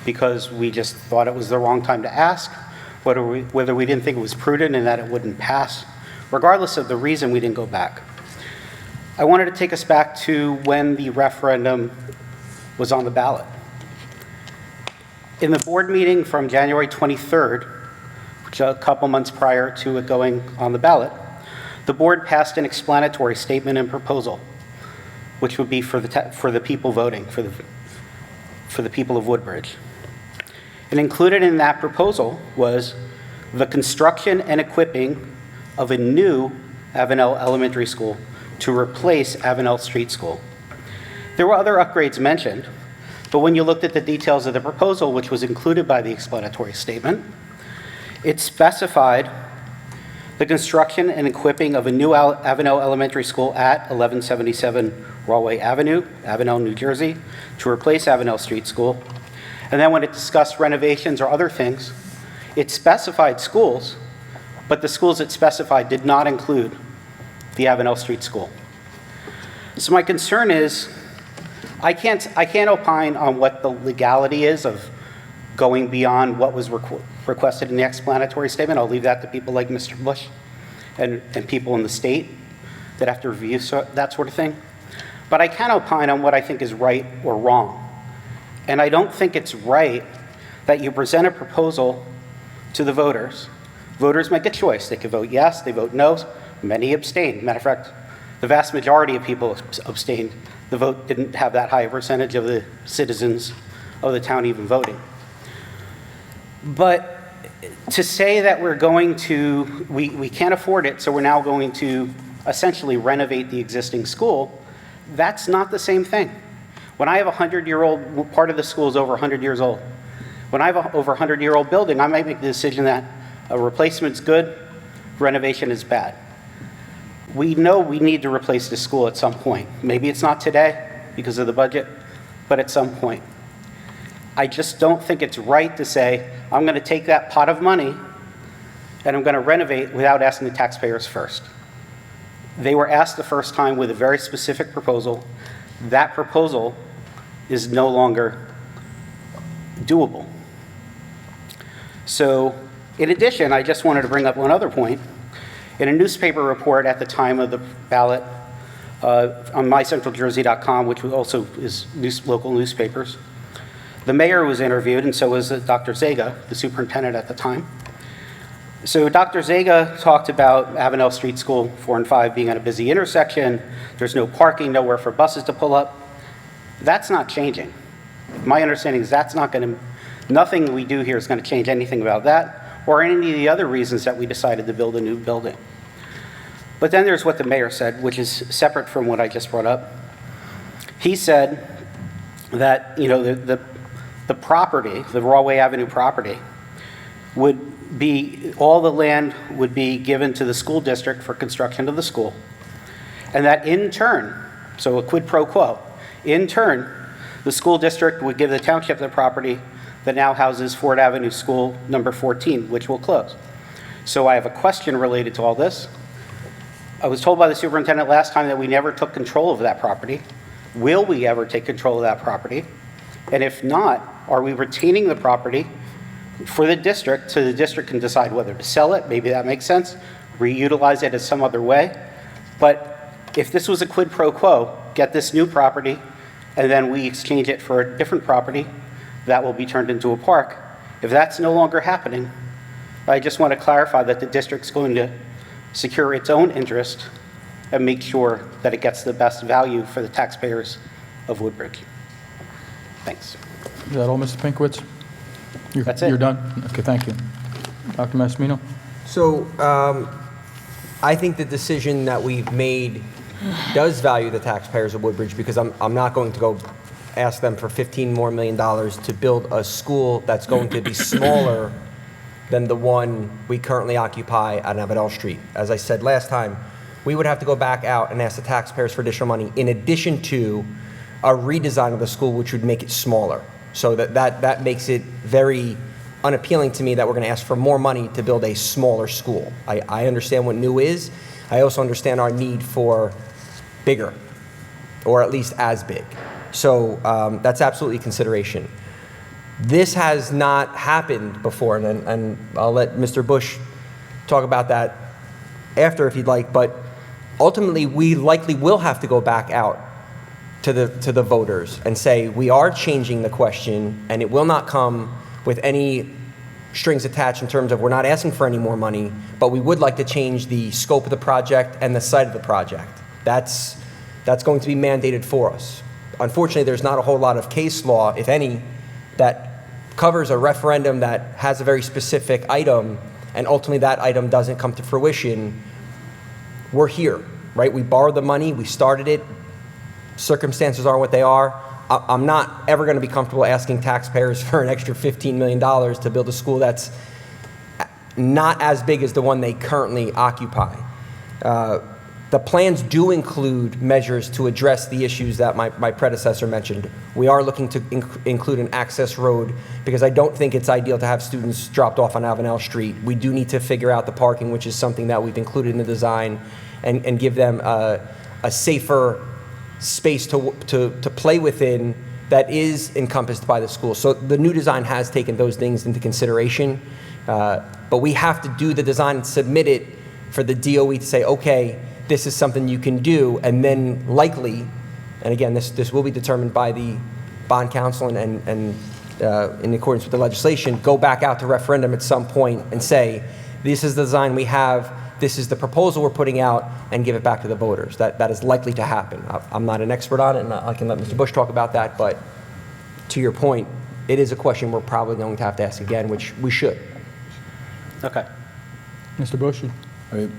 because we just thought it was the wrong time to ask, whether we didn't think it was prudent and that it wouldn't pass. Regardless of the reason we didn't go back, I wanted to take us back to when the referendum was on the ballot. In the board meeting from January 23rd, which a couple months prior to it going on the ballot, the board passed an explanatory statement and proposal, which would be for the people voting, for the people of Woodbridge. And included in that proposal was the construction and equipping of a new Avenel Elementary School to replace Avenel Street School. There were other upgrades mentioned, but when you looked at the details of the proposal, which was included by the explanatory statement, it specified the construction and equipping of a new Avenel Elementary School at 1177 Rawway Avenue, Avenel, New Jersey, to replace Avenel Street School. And then when it discussed renovations or other things, it specified schools, but the schools it specified did not include the Avenel Street School. So my concern is, I can't opine on what the legality is of going beyond what was requested in the explanatory statement. I'll leave that to people like Mr. Bush and people in the state that have to review that sort of thing. But I can opine on what I think is right or wrong. And I don't think it's right that you present a proposal to the voters. Voters make a choice. They could vote yes, they vote no. Many abstained. Matter of fact, the vast majority of people abstained. The vote didn't have that high a percentage of the citizens of the town even voting. But to say that we're going to, we can't afford it, so we're now going to essentially renovate the existing school, that's not the same thing. When I have a 100-year-old, part of the school is over 100 years old. When I have a over 100-year-old building, I might make the decision that a replacement's good, renovation is bad. We know we need to replace the school at some point. Maybe it's not today because of the budget, but at some point. I just don't think it's right to say, I'm going to take that pot of money and I'm going to renovate without asking the taxpayers first. They were asked the first time with a very specific proposal. That proposal is no longer doable. So, in addition, I just wanted to bring up one other point. In a newspaper report at the time of the ballot on mycentraljersey.com, which also is local newspapers, the mayor was interviewed, and so was Dr. Zaga, the superintendent at the time. So Dr. Zaga talked about Avenel Street School 4 and 5 being at a busy intersection. There's no parking, nowhere for buses to pull up. That's not changing. My understanding is that's not going to, nothing we do here is going to change anything about that or any of the other reasons that we decided to build a new building. But then there's what the mayor said, which is separate from what I just brought up. He said that, you know, the property, the Rawway Avenue property, would be, all the land would be given to the school district for construction of the school. And that in turn, so a quid pro quo, in turn, the school district would give the township the property that now houses Ford Avenue School number 14, which will close. So I have a question related to all this. I was told by the superintendent last time that we never took control of that property. Will we ever take control of that property? And if not, are we retaining the property for the district so the district can decide whether to sell it? Maybe that makes sense. Reutilize it as some other way. But if this was a quid pro quo, get this new property, and then we exchange it for a different property that will be turned into a park. If that's no longer happening, I just want to clarify that the district's going to secure its own interest and make sure that it gets the best value for the taxpayers of Woodbridge. Thanks. Is that all, Mr. Pinkowitz? That's it. You're done? Okay, thank you. Dr. Massimino? So I think the decision that we've made does value the taxpayers of Woodbridge, because I'm not going to go ask them for $15 million more to build a school that's going to be smaller than the one we currently occupy on Avenel Street. As I said last time, we would have to go back out and ask the taxpayers for additional money in addition to a redesign of the school, which would make it smaller. So that makes it very unappealing to me that we're going to ask for more money to build a smaller school. I understand what new is. I also understand our need for bigger, or at least as big. So that's absolutely a consideration. This has not happened before, and I'll let Mr. Bush talk about that after if he'd like, but ultimately we likely will have to go back out to the voters and say we are changing the question, and it will not come with any strings attached in terms of we're not asking for any more money, but we would like to change the scope of the project and the site of the project. That's going to be mandated for us. Unfortunately, there's not a whole lot of case law, if any, that covers a referendum that has a very specific item, and ultimately that item doesn't come to fruition. We're here, right? We borrowed the money, we started it, circumstances are what they are. I'm not ever going to be comfortable asking taxpayers for an extra $15 million to build a school that's not as big as the one they currently occupy. The plans do include measures to address the issues that my predecessor mentioned. We are looking to include an access road, because I don't think it's ideal to have students dropped off on Avenel Street. We do need to figure out the parking, which is something that we've included in the design, and give them a safer space to play within that is encompassed by the school. So the new design has taken those things into consideration, but we have to do the design and submit it for the DOE to say, okay, this is something you can do, and then likely, and again, this will be determined by the bond council and in accordance with the legislation, go back out to referendum at some point and say, this is the design we have, this is the proposal we're putting out, and give it back to the voters. That is likely to happen. I'm not an expert on it, and I can let Mr. Bush talk about that, but to your point, it is a question we're probably going to have to ask again, which we should. Okay. Mr. Bush? I mean,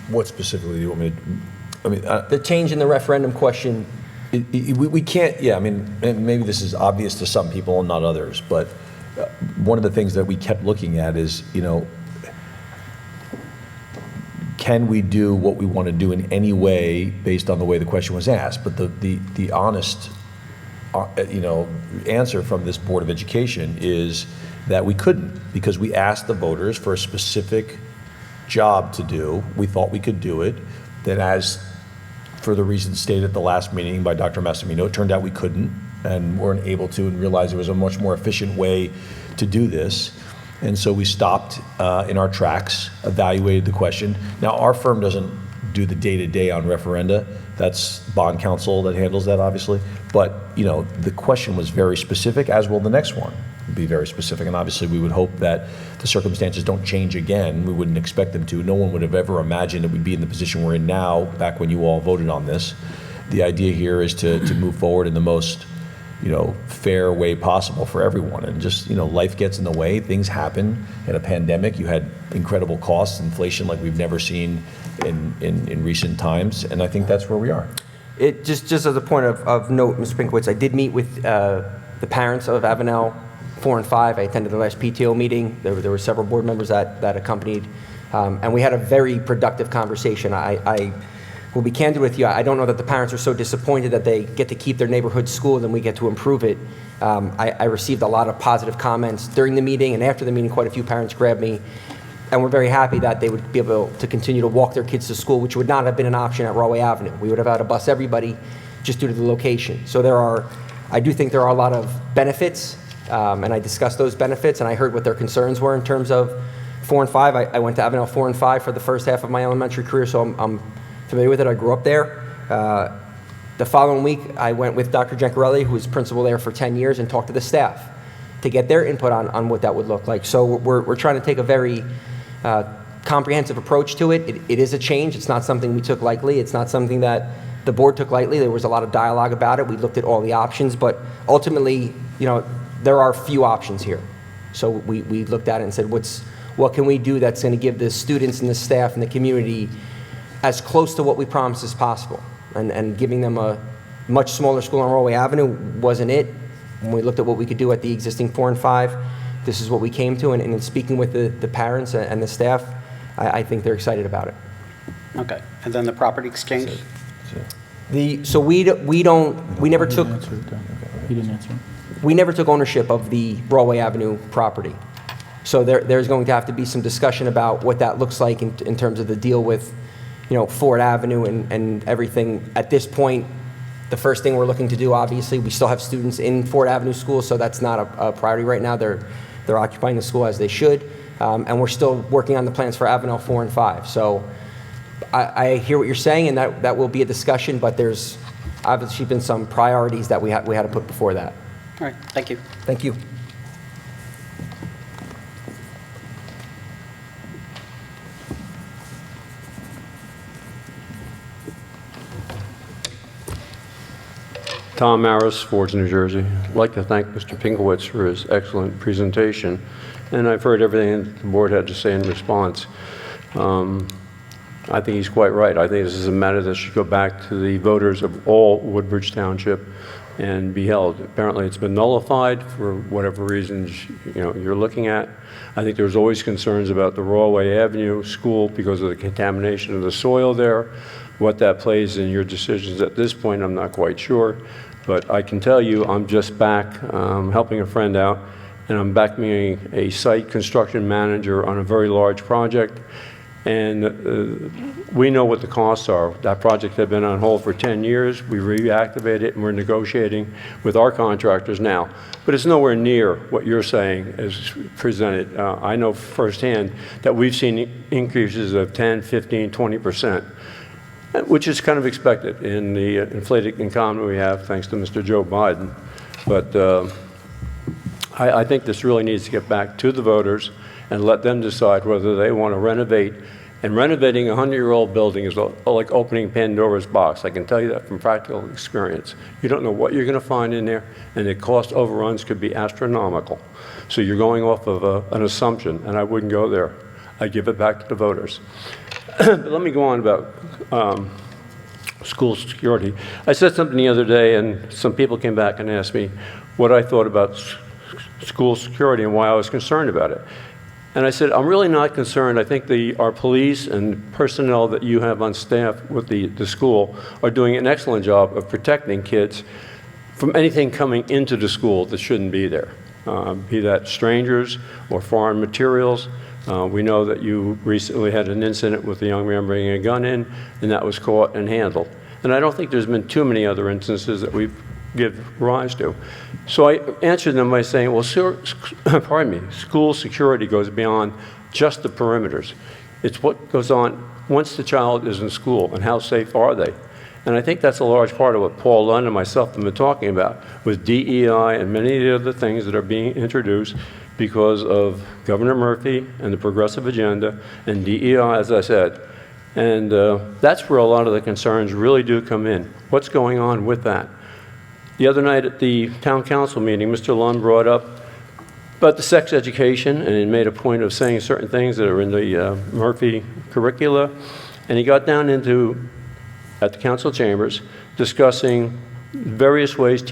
what specifically do you want me to, I mean, The change in the referendum question. we can't, yeah, I mean, and maybe this is obvious to some people and not others, but one of the things that we kept looking at is, you know, can we do what we want to do in any way based on the way the question was asked? But the honest, you know, answer from this Board of Education is that we couldn't, because we asked the voters for a specific job to do. We thought we could do it. That, as for the reasons stated at the last meeting by Dr. Massimino, it turned out we couldn't and weren't able to, and realized there was a much more efficient way to do this. And so we stopped in our tracks, evaluated the question. Now, our firm doesn't do the day-to-day on referenda. That's bond counsel that handles that, obviously. But, you know, the question was very specific, as will the next one be very specific. And obviously, we would hope that the circumstances don't change again. We wouldn't expect them to. No one would have ever imagined that we'd be in the position we're in now, back when you all voted on this. The idea here is to move forward in the most, you know, fair way possible for everyone. And just, you know, life gets in the way, things happen. In a pandemic, you had incredible costs, inflation like we've never seen in recent times, and I think that's where we are. It just as a point of note, Mr. Pinkowitz, I did meet with the parents of Avenel 4 and 5. I attended the last PTO meeting. There were several board members that accompanied, and we had a very productive conversation. I will be candid with you. I don't know that the parents are so disappointed that they get to keep their neighborhood school and we get to improve it. I received a lot of positive comments during the meeting, and after the meeting, quite a few parents grabbed me, and we're very happy that they would be able to continue to walk their kids to school, which would not have been an option at Rahway Avenue. We would have had to bus everybody just due to the location. So I do think there are a lot of benefits, and I discussed those benefits, and I heard what their concerns were in terms of 4 and 5. I went to Avenel 4 and 5 for the first half of my elementary career, so I'm familiar with it. I grew up there. The following week, I went with Dr. Gencarelli, who was principal there for 10 years, and talked to the staff to get their input on what that would look like. So we're trying to take a very comprehensive approach to it. It is a change. It's not something we took lightly. It's not something that the board took lightly. There was a lot of dialogue about it. We looked at all the options, but ultimately, you know, there are few options here. So we looked at it and said, what can we do that's going to give the students and the staff and the community as close to what we promised as possible? And giving them a much smaller school on Rollway Avenue wasn't it. When we looked at what we could do at the existing 4 and 5, this is what we came to. And in speaking with the parents and the staff, I think they're excited about it. Okay. And then the property exchange? So we never took He didn't answer. we never took ownership of the Broadway Avenue property. So there's going to have to be some discussion about what that looks like in terms of the deal with, Ford Avenue and everything. At this point, the first thing we're looking to do, obviously, we still have students in Ford Avenue School, so that's not a priority right now. They're occupying the school as they should. And we're still working on the plans for Avenel 4 and 5. So I hear what you're saying, and that will be a discussion, but there's obviously been some priorities that we had to put before that. All right, thank you. Thank you. Tom Maris, Fords, New Jersey. I'd like to thank Mr. Pinkowitz for his excellent presentation, and I've heard everything the board had to say in response. I think he's quite right. I think this is a matter that should go back to the voters of all Woodbridge Township and be held. Apparently, it's been nullified for whatever reasons you're looking at. I think there's always concerns about the Rawway Avenue School because of the contamination of the soil there. What that plays in your decisions at this point, I'm not quite sure. But I can tell you, I'm just back helping a friend out, and I'm back being a site construction manager on a very large project. And we know what the costs are. That project had been on hold for 10 years. We reactivated it, and we're negotiating with our contractors now. But it's nowhere near what you're saying is presented. I know firsthand that we've seen increases of 10, 15, 20%, which is kind of expected in the inflated economy we have, thanks to Mr. Joe Biden. But I think this really needs to get back to the voters and let them decide whether they want to renovate. And renovating a 100-year-old building is like opening Pandora's box. I can tell you that from practical experience. You don't know what you're going to find in there, and the cost overruns could be astronomical. So you're going off of an assumption, and I wouldn't go there. I give it back to the voters. But let me go on about school security. I said something the other day, and some people came back and asked me what I thought about school security and why I was concerned about it. And I said, I'm really not concerned. I think our police and personnel that you have on staff with the school are doing an excellent job of protecting kids from anything coming into the school that shouldn't be there, be that strangers or foreign materials. We know that you recently had an incident with a young man bringing a gun in, and that was caught and handled. And I don't think there's been too many other instances that we've give rise to. So I answered them by saying, well, school security goes beyond just the perimeters. It's what goes on once the child is in school and how safe are they. And I think that's a large part of what Paul Lund and myself have been talking about with DEI and many of the other things that are being introduced because of Governor Murphy and the progressive agenda and DEI, as I said. And that's where a lot of the concerns really do come in. What's going on with that? The other night at the town council meeting, Mr. Lund brought up about the sex education, and he made a point of saying certain things that are in the Murphy curricula. And he got down into, at the council chambers, discussing various ways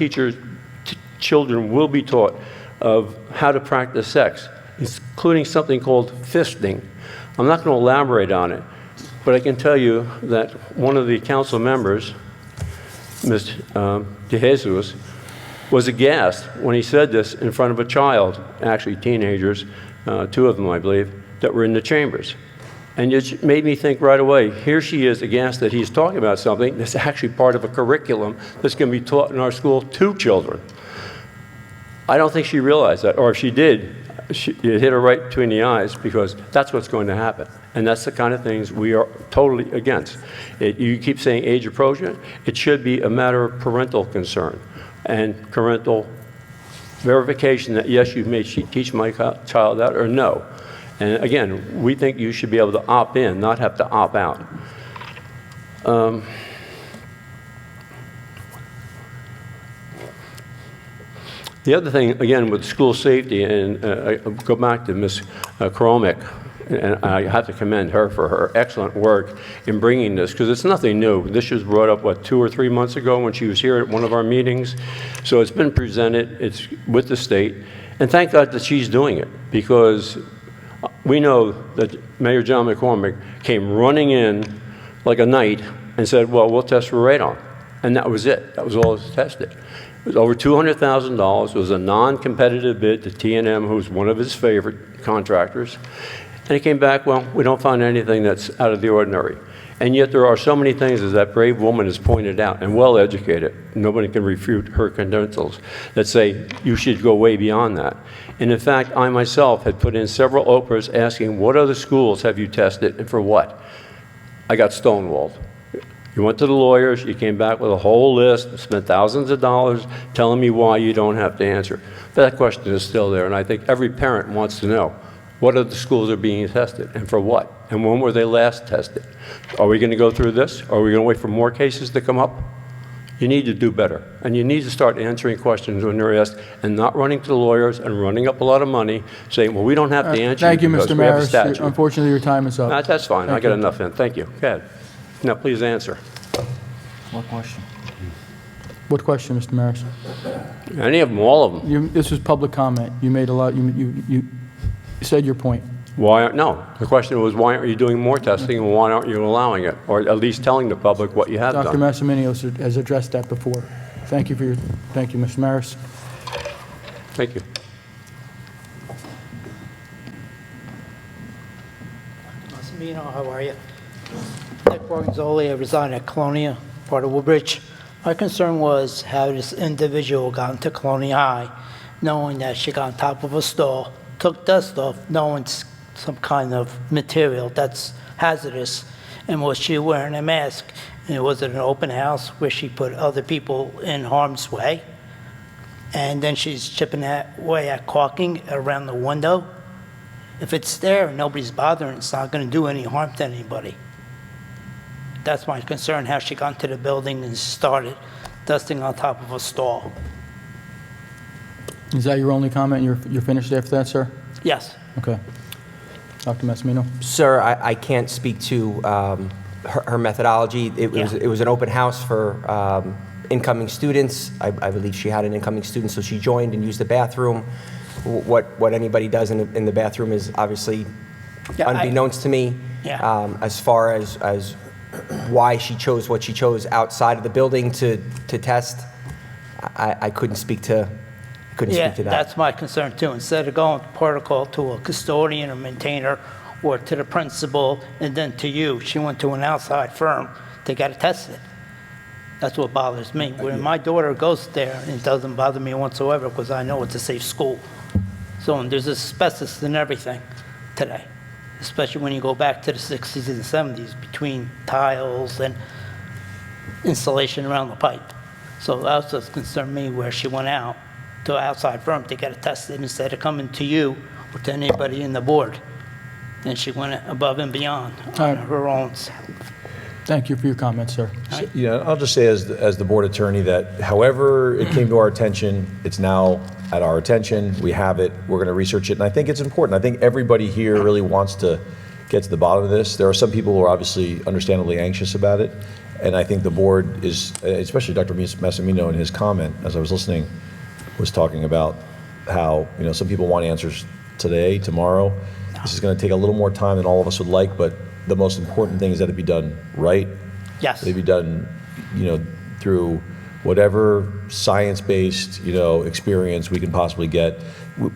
children will be taught of how to practice sex, including something called fisting. I'm not going to elaborate on it, but I can tell you that one of the council members, Ms. DeJesus, was aghast when he said this in front of a child, actually teenagers, 2 of them, I believe, that were in the chambers. And it made me think right away, here she is aghast that he's talking about something that's actually part of a curriculum that's going to be taught in our school to children. I don't think she realized that, or if she did, it hit her right between the eyes, because that's what's going to happen. And that's the kind of things we are totally against. You keep saying age appropriate. It should be a matter of parental concern and parental verification that, yes, you may teach my child that, or no. And again, we think you should be able to opt in, not have to opt out. The other thing, again, with school safety, and I go back to Ms. Kromick, and I have to commend her for her excellent work in bringing this, because it's nothing new. This was brought up, what, 2 or 3 months ago when she was here at one of our meetings. So it's been presented, it's with the state, and thank God that she's doing it, because we know that Mayor John McCormick came running in like a knight and said, well, we'll test for radon. And that was it. That was all that was tested. It was over $200,000. It was a non-competitive bid to T&M, who's one of his favorite contractors. And he came back, well, we don't find anything that's out of the ordinary. And yet there are so many things, as that brave woman has pointed out, and well-educated, nobody can refute her credentials, that say you should go way beyond that. And in fact, I myself had put in several Oprahs asking, what other schools have you tested and for what? I got stonewalled. You went to the lawyers, you came back with a whole list, spent thousands of dollars telling me why you don't have to answer. But that question is still there, and I think every parent wants to know, what other schools are being tested and for what? And when were they last tested? Are we going to go through this? Are we going to wait for more cases to come up? You need to do better, and you need to start answering questions when they're asked and not running to the lawyers and running up a lot of money saying, well, we don't have to answer Thank you, because Mr. we have a Maris. statute. Unfortunately, your time is up. That's fine. I Thank got you. enough in. Thank you. Go ahead. Now, please answer. What question? What question, Mr. Maris? Any of them, all of them. This was public comment. You made a lot, you said your point. Why, no. The question was, why aren't you doing more testing and why aren't you allowing it? Or at least telling the public what you have Dr. done. Massimino has addressed that before. Thank you, Mr. Maris. Thank you. Massimino, how are you? Nick Borgonzoli, I reside at Colonia, part of Woodbridge. My concern was how this individual got into Colonia High, knowing that she got on top of a stall, took dust off, knowing it's some kind of material that's hazardous, and was she wearing a mask? And was it an open house where she put other people in harm's way? And then she's chipping that way at caulking around the window. If it's there and nobody's bothering, it's not going to do any harm to anybody. That's my concern, how she got into the building and started dusting on top of a stall. Is that your only comment? You're finished after that, sir? Yes. Okay. Dr. Massimino? Sir, I can't speak to her methodology. It was an open house for incoming students. I believe she had an incoming student, so she joined and used the bathroom. What anybody does in the bathroom is obviously unbeknownst to me. Yeah. As far as why she chose what she chose outside of the building to test, I couldn't speak to speak to that. That's my concern too. Instead of going protocol to a custodian or maintainer or to the principal and then to you, she went to an outside firm to get it tested. That's what bothers me. When my daughter goes there, it doesn't bother me whatsoever because I know it's a safe school. So and there's asbestos in everything today, especially when you go back to the 60s and 70s between tiles and insulation around the pipe. So that just concerned me where she went out to an outside firm to get it tested instead of coming to you or to anybody in the board. And she went above and beyond on her own. Thank you for your comments, sir. Yeah, I'll just say as the board attorney that however it came to our attention, it's now at our attention. We have it. We're going to research it. And I think it's important. I think everybody here really wants to get to the bottom of this. There are some people who are obviously understandably anxious about it. And I think the board is, especially Dr. Massimino in his comment, as I was listening, was talking about how, some people want answers today, tomorrow. This is going to take a little more time than all of us would like, but the most important thing is that it be done right. Yes. That it be done, through whatever science-based, experience we can possibly get.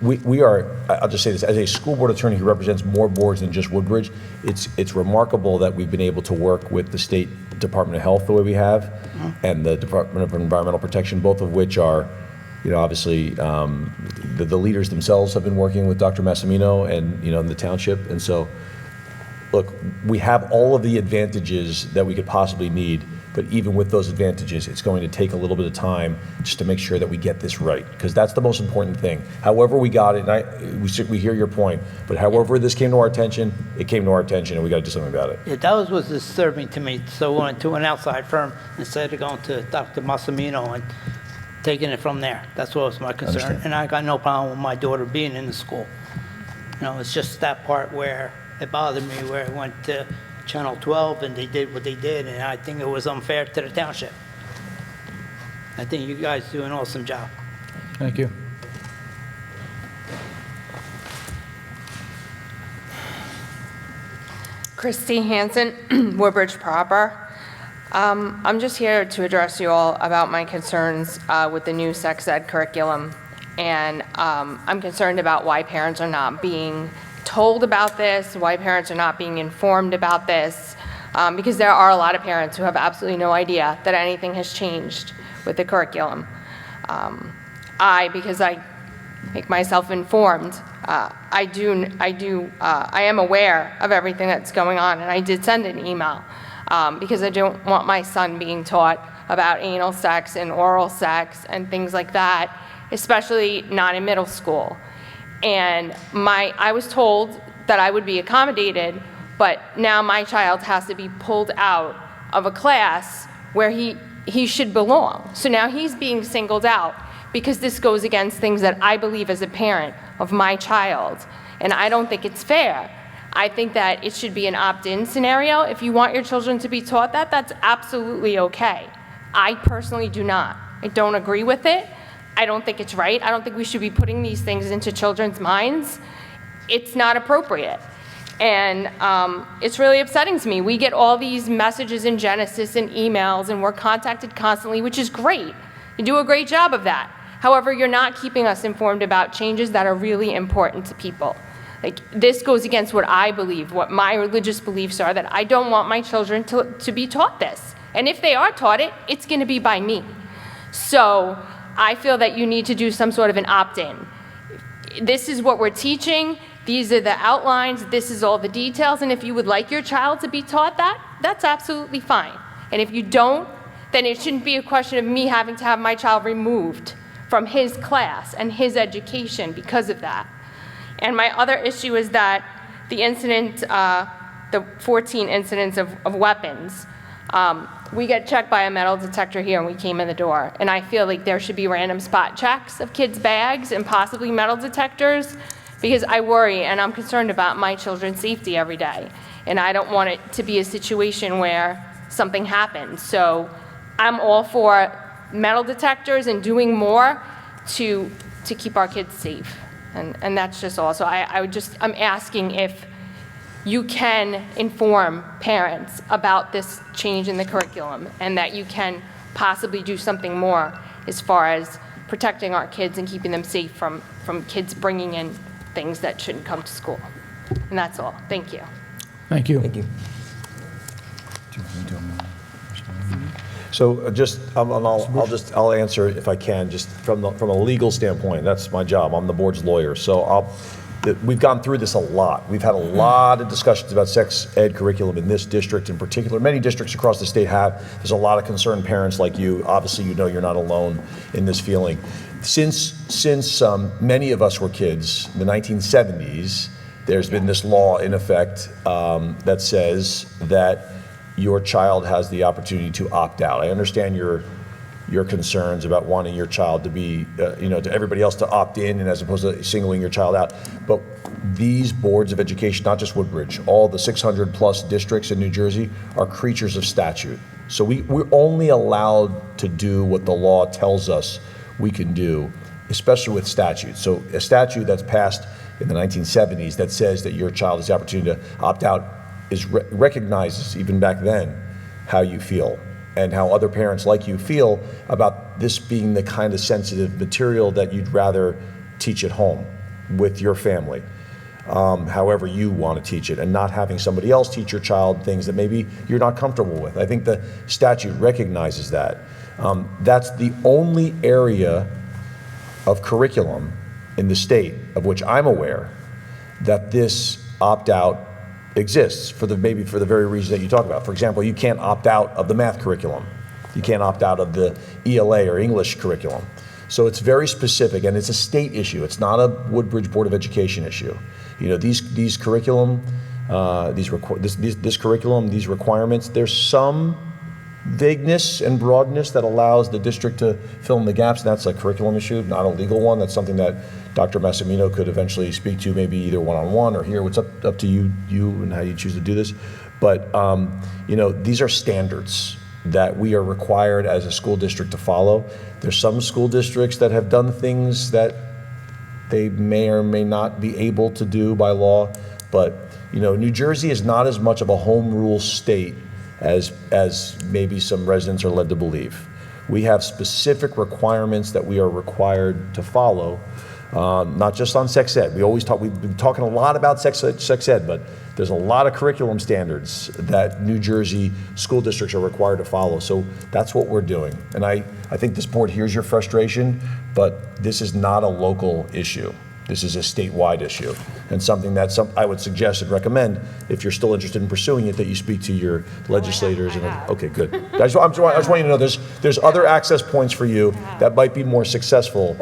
We are, I'll just say this, as a school board attorney who represents more boards than just Woodbridge, it's remarkable that we've been able to work with the State Department of Health the way we have, and the Department of Environmental Protection, both of which are, obviously, the leaders themselves have been working with Dr. Massimino and, in the township. And so, look, we have all of the advantages that we could possibly need, but even with those advantages, it's going to take a little bit of time just to make sure that we get this right, because that's the most important thing. However we got it, and we hear your point, but however this came to our attention, it came to our attention, and we got to do something about it. Yeah, that was what's disturbing to me. So I went to an outside firm instead of going to Dr. Massimino and taking it from there. That's what was my concern. Understand. And I got no problem with my daughter being in the school. You know, it's just that part where it bothered me, where it went to Channel 12 and they did what they did, and I think it was unfair to the township. I think you guys do an awesome job. Thank you. Christy Hansen, Woodbridge proper. I'm just here to address you all about my concerns with the new sex ed curriculum. And I'm concerned about why parents are not being told about this, why parents are not being informed about this, because there are a lot of parents who have absolutely no idea that anything has changed with the curriculum. Because I make myself informed, I am aware of everything that's going on, and I did send an email because I don't want my son being taught about anal sex and oral sex and things like that, especially not in middle school. And I was told that I would be accommodated, but now my child has to be pulled out of a class where he should belong. So now he's being singled out because this goes against things that I believe as a parent of my child. And I don't think it's fair. I think that it should be an opt-in scenario. If you want your children to be taught that, that's absolutely okay. I personally do not. I don't agree with it. I don't think it's right. I don't think we should be putting these things into children's minds. It's not appropriate. And it's really upsetting to me. We get all these messages in Genesis and emails, and we're contacted constantly, which is great. You do a great job of that. However, you're not keeping us informed about changes that are really important to people. Like, this goes against what I believe, what my religious beliefs are, that I don't want my children to be taught this. And if they are taught it, it's going to be by me. So I feel that you need to do some sort of an opt-in. This is what we're teaching. These are the outlines. This is all the details. And if you would like your child to be taught that, that's absolutely fine. And if you don't, then it shouldn't be a question of me having to have my child removed from his class and his education because of that. And my other issue is that the incident, the 14 incidents of weapons, we get checked by a metal detector here when we came in the door. And I feel like there should be random spot checks of kids' bags and possibly metal detectors, because I worry and I'm concerned about my children's safety every day. And I don't want it to be a situation where something happens. So I'm all for metal detectors and doing more to keep our kids safe. And that's just all. So I'm asking if you can inform parents about this change in the curriculum and that you can possibly do something more as far as protecting our kids and keeping them safe from kids bringing in things that shouldn't come to school. And that's all. Thank you. Thank you. Thank you. So I'll answer if I can, just from a legal standpoint. That's my job. I'm the board's lawyer. So we've gone through this a lot. We've had a lot of discussions about sex ed curriculum in this district in particular. Many districts across the state have. There's a lot of concerned parents like you. Obviously, you know you're not alone in this feeling. Since many of us were kids in the 1970s, there's been this law in effect that says that your child has the opportunity to opt out. I understand your concerns about wanting your child to be, to everybody else to opt in, and as opposed to singling your child out. But these boards of education, not just Woodbridge, all the 600 plus districts in New Jersey are creatures of statute. So we're only allowed to do what the law tells us we can do, especially with statutes. So a statute that's passed in the 1970s that says that your child has the opportunity to opt out recognizes, even back then, how you feel and how other parents like you feel about this being the kind of sensitive material that you'd rather teach at home with your family, however you want to teach it, and not having somebody else teach your child things that maybe you're not comfortable with. I think the statute recognizes that. That's the only area of curriculum in the state of which I'm aware that this opt-out exists maybe for the very reason that you talk about. For example, you can't opt out of the math curriculum. You can't opt out of the ELA or English curriculum. So it's very specific, and it's a state issue. It's not a Woodbridge Board of Education issue. These curriculum, this curriculum, these requirements, there's some vagueness and broadness that allows the district to fill in the gaps. That's a curriculum issue, not a legal one. That's something that Dr. Massimino could eventually speak to, maybe either one-on-one or here. What's up to you and how you choose to do this. But these are standards that we are required as a school district to follow. There's some school districts that have done things that they may or may not be able to do by law, but New Jersey is not as much of a home rule state as maybe some residents are led to believe. We have specific requirements that we are required to follow, not just on sex ed. We've been talking a lot about sex ed, but there's a lot of curriculum standards that New Jersey school districts are required to follow. So that's what we're doing. And I think this board hears your frustration, but this is not a local issue. This is a statewide issue, and something that I would suggest and recommend, if you're still interested in pursuing it, that you speak to your legislators. Okay, good. I just want you to know there's other access points for you that might be more successful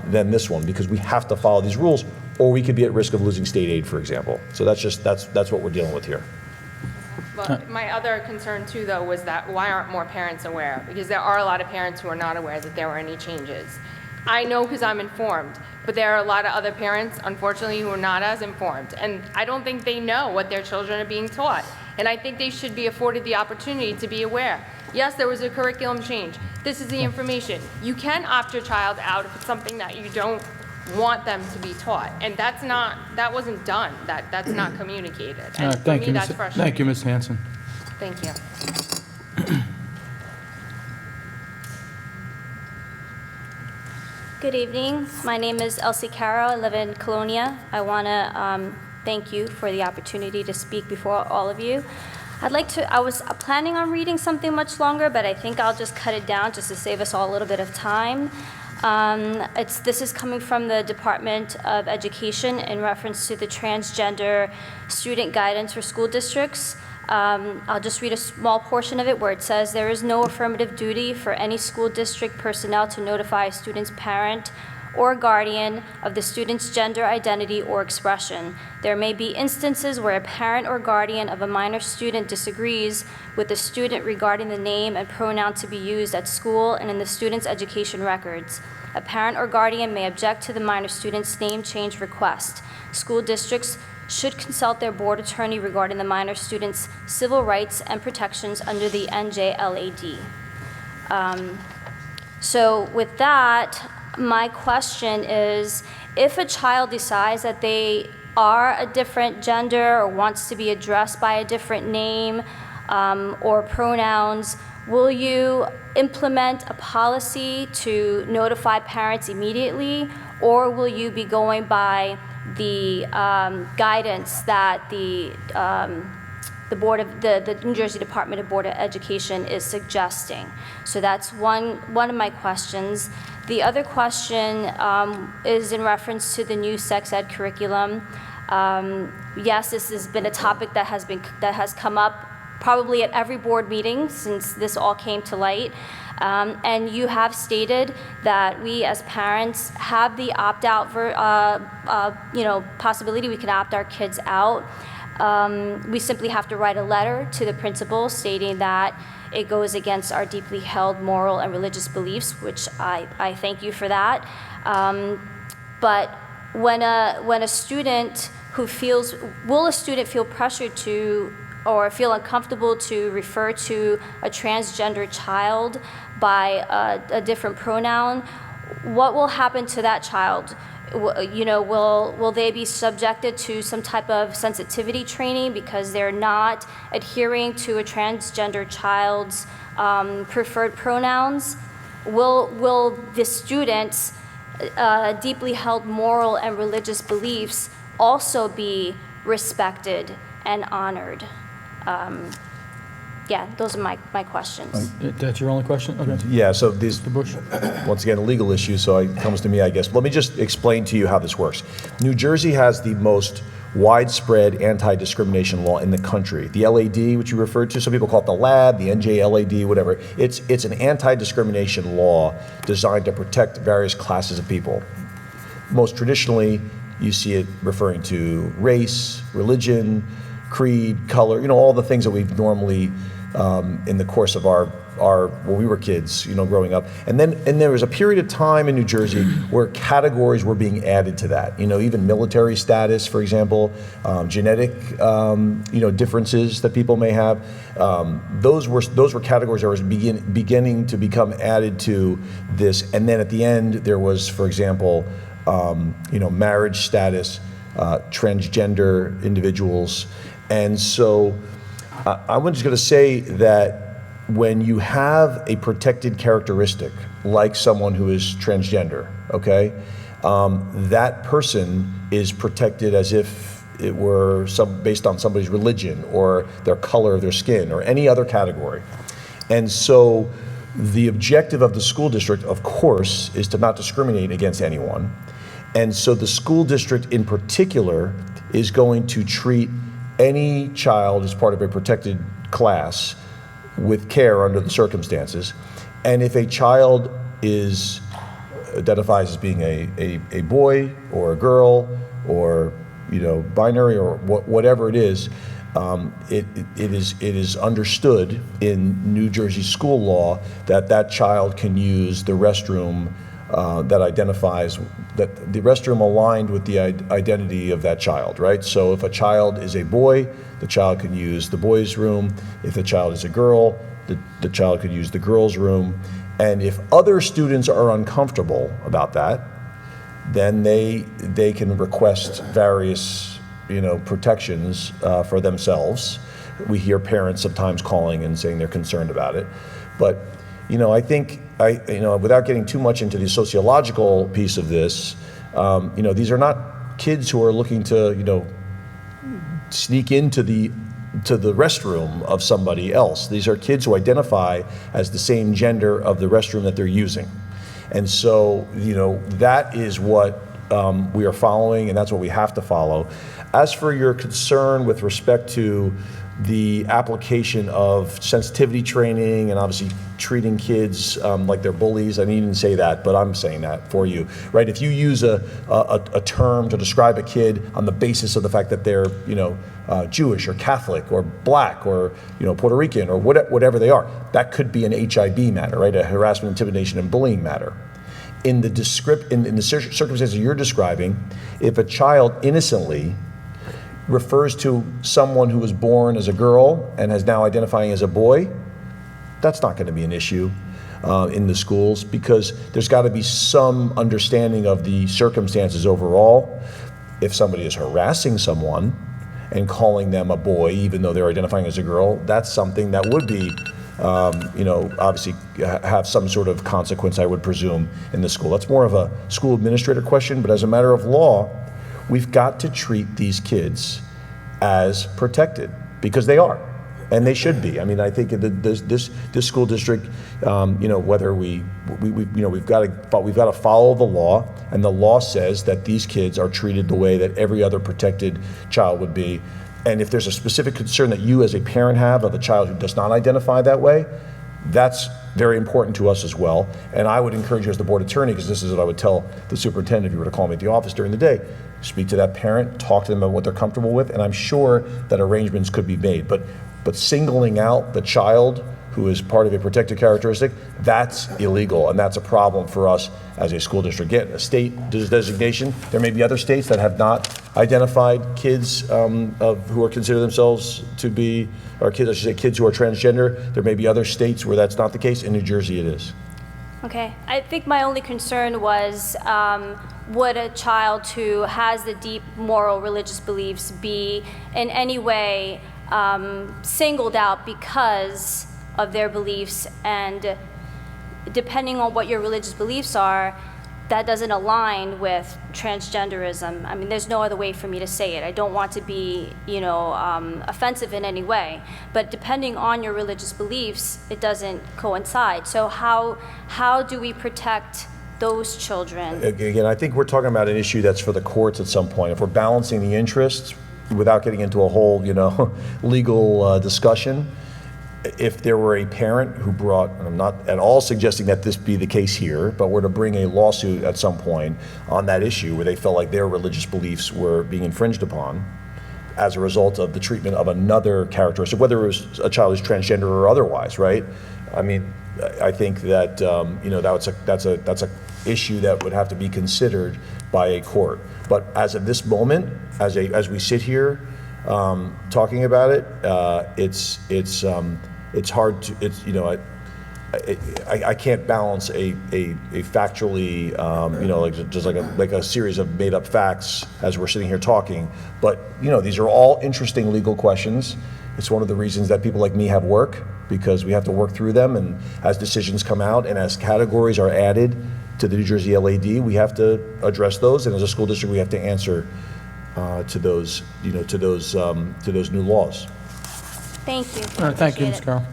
than this one, because we have to follow these rules, or we could be at risk of losing state aid, for example. So that's what we're dealing with here. Well, my other concern too, though, was that why aren't more parents aware? Because there are a lot of parents who are not aware that there were any changes. I know because I'm informed, but there are a lot of other parents, unfortunately, who are not as informed. And I don't think they know what their children are being taught. And I think they should be afforded the opportunity to be aware. Yes, there was a curriculum change. This is the information. You can opt your child out if it's something that you don't want them to be taught. And that wasn't done. That's not communicated. And for me, that's frustrating. Thank you, Ms. Hanson. Thank you. Good evening. My name is Elsie Caro. I live in Colonia. I want to thank you for the opportunity to speak before all of you. I was planning on reading something much longer, but I think I'll just cut it down just to save us all a little bit of time. This is coming from the Department of Education in reference to the transgender student guidance for school districts. I'll just read a small portion of it where it says, there is no affirmative duty for any school district personnel to notify a student's parent or guardian of the student's gender identity or expression. There may be instances where a parent or guardian of a minor student disagrees with the student regarding the name and pronoun to be used at school and in the student's education records. A parent or guardian may object to the minor student's name change request. School districts should consult their board attorney regarding the minor student's civil rights and protections under the NJLAD. So with that, my question is, if a child decides that they are a different gender or wants to be addressed by a different name or pronouns, will you implement a policy to notify parents immediately, or will you be going by the guidance that the New Jersey Department of Board of Education is suggesting? So that's one of my questions. The other question is in reference to the new sex ed curriculum. Yes, this has been a topic that has come up probably at every board meeting since this all came to light. And you have stated that we as parents have the opt-out possibility. We can opt our kids out. We simply have to write a letter to the principal stating that it goes against our deeply held moral and religious beliefs, which I thank you for that. But when a student will a student feel pressured to or feel uncomfortable to refer to a transgender child by a different pronoun? What will happen to that child? Will they be subjected to some type of sensitivity training because they're not adhering to a transgender child's preferred pronouns? Will the students' deeply held moral and religious beliefs also be respected and honored? Yeah, those are my questions. That's your only question? Okay. Yeah, so these, once again, a legal issue, so it comes to me, I guess. Let me just explain to you how this works. New Jersey has the most widespread anti-discrimination law in the country. The LAD, which you referred to, some people call it the LAD, the NJLAD, whatever. It's an anti-discrimination law designed to protect various classes of people. Most traditionally, you see it referring to race, religion, creed, color, all the things that we've normally in the course of our when we were kids, growing up. And there was a period of time in New Jersey where categories were being added to that. Even military status, for example, genetic, differences that people may have. Those were categories that was beginning to become added to this. And then at the end, there was, for example, marriage status, transgender individuals. And so I was just going to say that when you have a protected characteristic, like someone who is transgender, okay, that person is protected as if it were based on somebody's religion or their color of their skin or any other category. And so the objective of the school district, of course, is to not discriminate against anyone. And so the school district in particular is going to treat any child as part of a protected class with care under the circumstances. And if a child identifies as being a boy or a girl or binary or whatever it is, it is understood in New Jersey school law that child can use the restroom that identifies that the restroom aligned with the identity of that child, right? So if a child is a boy, the child can use the boys' room. If the child is a girl, the child could use the girls' room. And if other students are uncomfortable about that, then they can request various, protections for themselves. We hear parents sometimes calling and saying they're concerned about it. But, I think, without getting too much into the sociological piece of this, these are not kids who are looking to, sneak into the restroom of somebody else. These are kids who identify as the same gender of the restroom that they're using. And so, that is what we are following, and that's what we have to follow. As for your concern with respect to the application of sensitivity training and obviously treating kids like they're bullies, I didn't even say that, but I'm saying that for you, right? If you use a term to describe a kid on the basis of the fact that they're, Jewish or Catholic or black or, Puerto Rican or whatever they are, that could be an HIB matter, right? A harassment, intimidation, and bullying matter. In the circumstances you're describing, if a child innocently refers to someone who was born as a girl and is now identifying as a boy, that's not going to be an issue in the schools, because there's got to be some understanding of the circumstances overall. If somebody is harassing someone and calling them a boy, even though they're identifying as a girl, that's something that would be, obviously have some sort of consequence, I would presume, in the school. That's more of a school administrator question, but as a matter of law, we've got to treat these kids as protected, because they are, and they should be. I mean, I think this school district, whether we've got to follow the law, and the law says that these kids are treated the way that every other protected child would be. And if there's a specific concern that you as a parent have of a child who does not identify that way, that's very important to us as well. And I would encourage you as the board attorney, because this is what I would tell the superintendent if you were to call me at the office during the day, speak to that parent, talk to them about what they're comfortable with, and I'm sure that arrangements could be made. But singling out the child who is part of a protected characteristic, that's illegal, and that's a problem for us as a school district. Again, a state designation, there may be other states that have not identified kids who are considered themselves to be, or kids, I should say kids who are transgender. There may be other states where that's not the case. In New Jersey, it is. Okay, I think my only concern was, would a child who has the deep moral religious beliefs be in any way singled out because of their beliefs? And depending on what your religious beliefs are, that doesn't align with transgenderism. I mean, there's no other way for me to say it. I don't want to be, offensive in any way, but depending on your religious beliefs, it doesn't coincide. So how do we protect those children? Again, I think we're talking about an issue that's for the courts at some point. If we're balancing the interests without getting into a whole, legal discussion, if there were a parent who brought, and I'm not at all suggesting that this be the case here, but were to bring a lawsuit at some point on that issue where they felt like their religious beliefs were being infringed upon, as a result of the treatment of another characteristic, whether it was a child who's transgender or otherwise, right? I mean, I think that, you know, that's a issue that would have to be considered by a court. But as of this moment, as we sit here talking about it, it's hard to, you know, I can't balance a factually, you know, like just like a series of made up facts as we're sitting here talking. But you know, these are all interesting legal questions. It's one of the reasons that people like me have work, because we have to work through them, and as decisions come out and as categories are added to the New Jersey LAD, we have to address those, and as a school district, we have to answer to those, you know, to those new laws. Thank you. All right, thank you, Ms. Appreciate it. Carroll.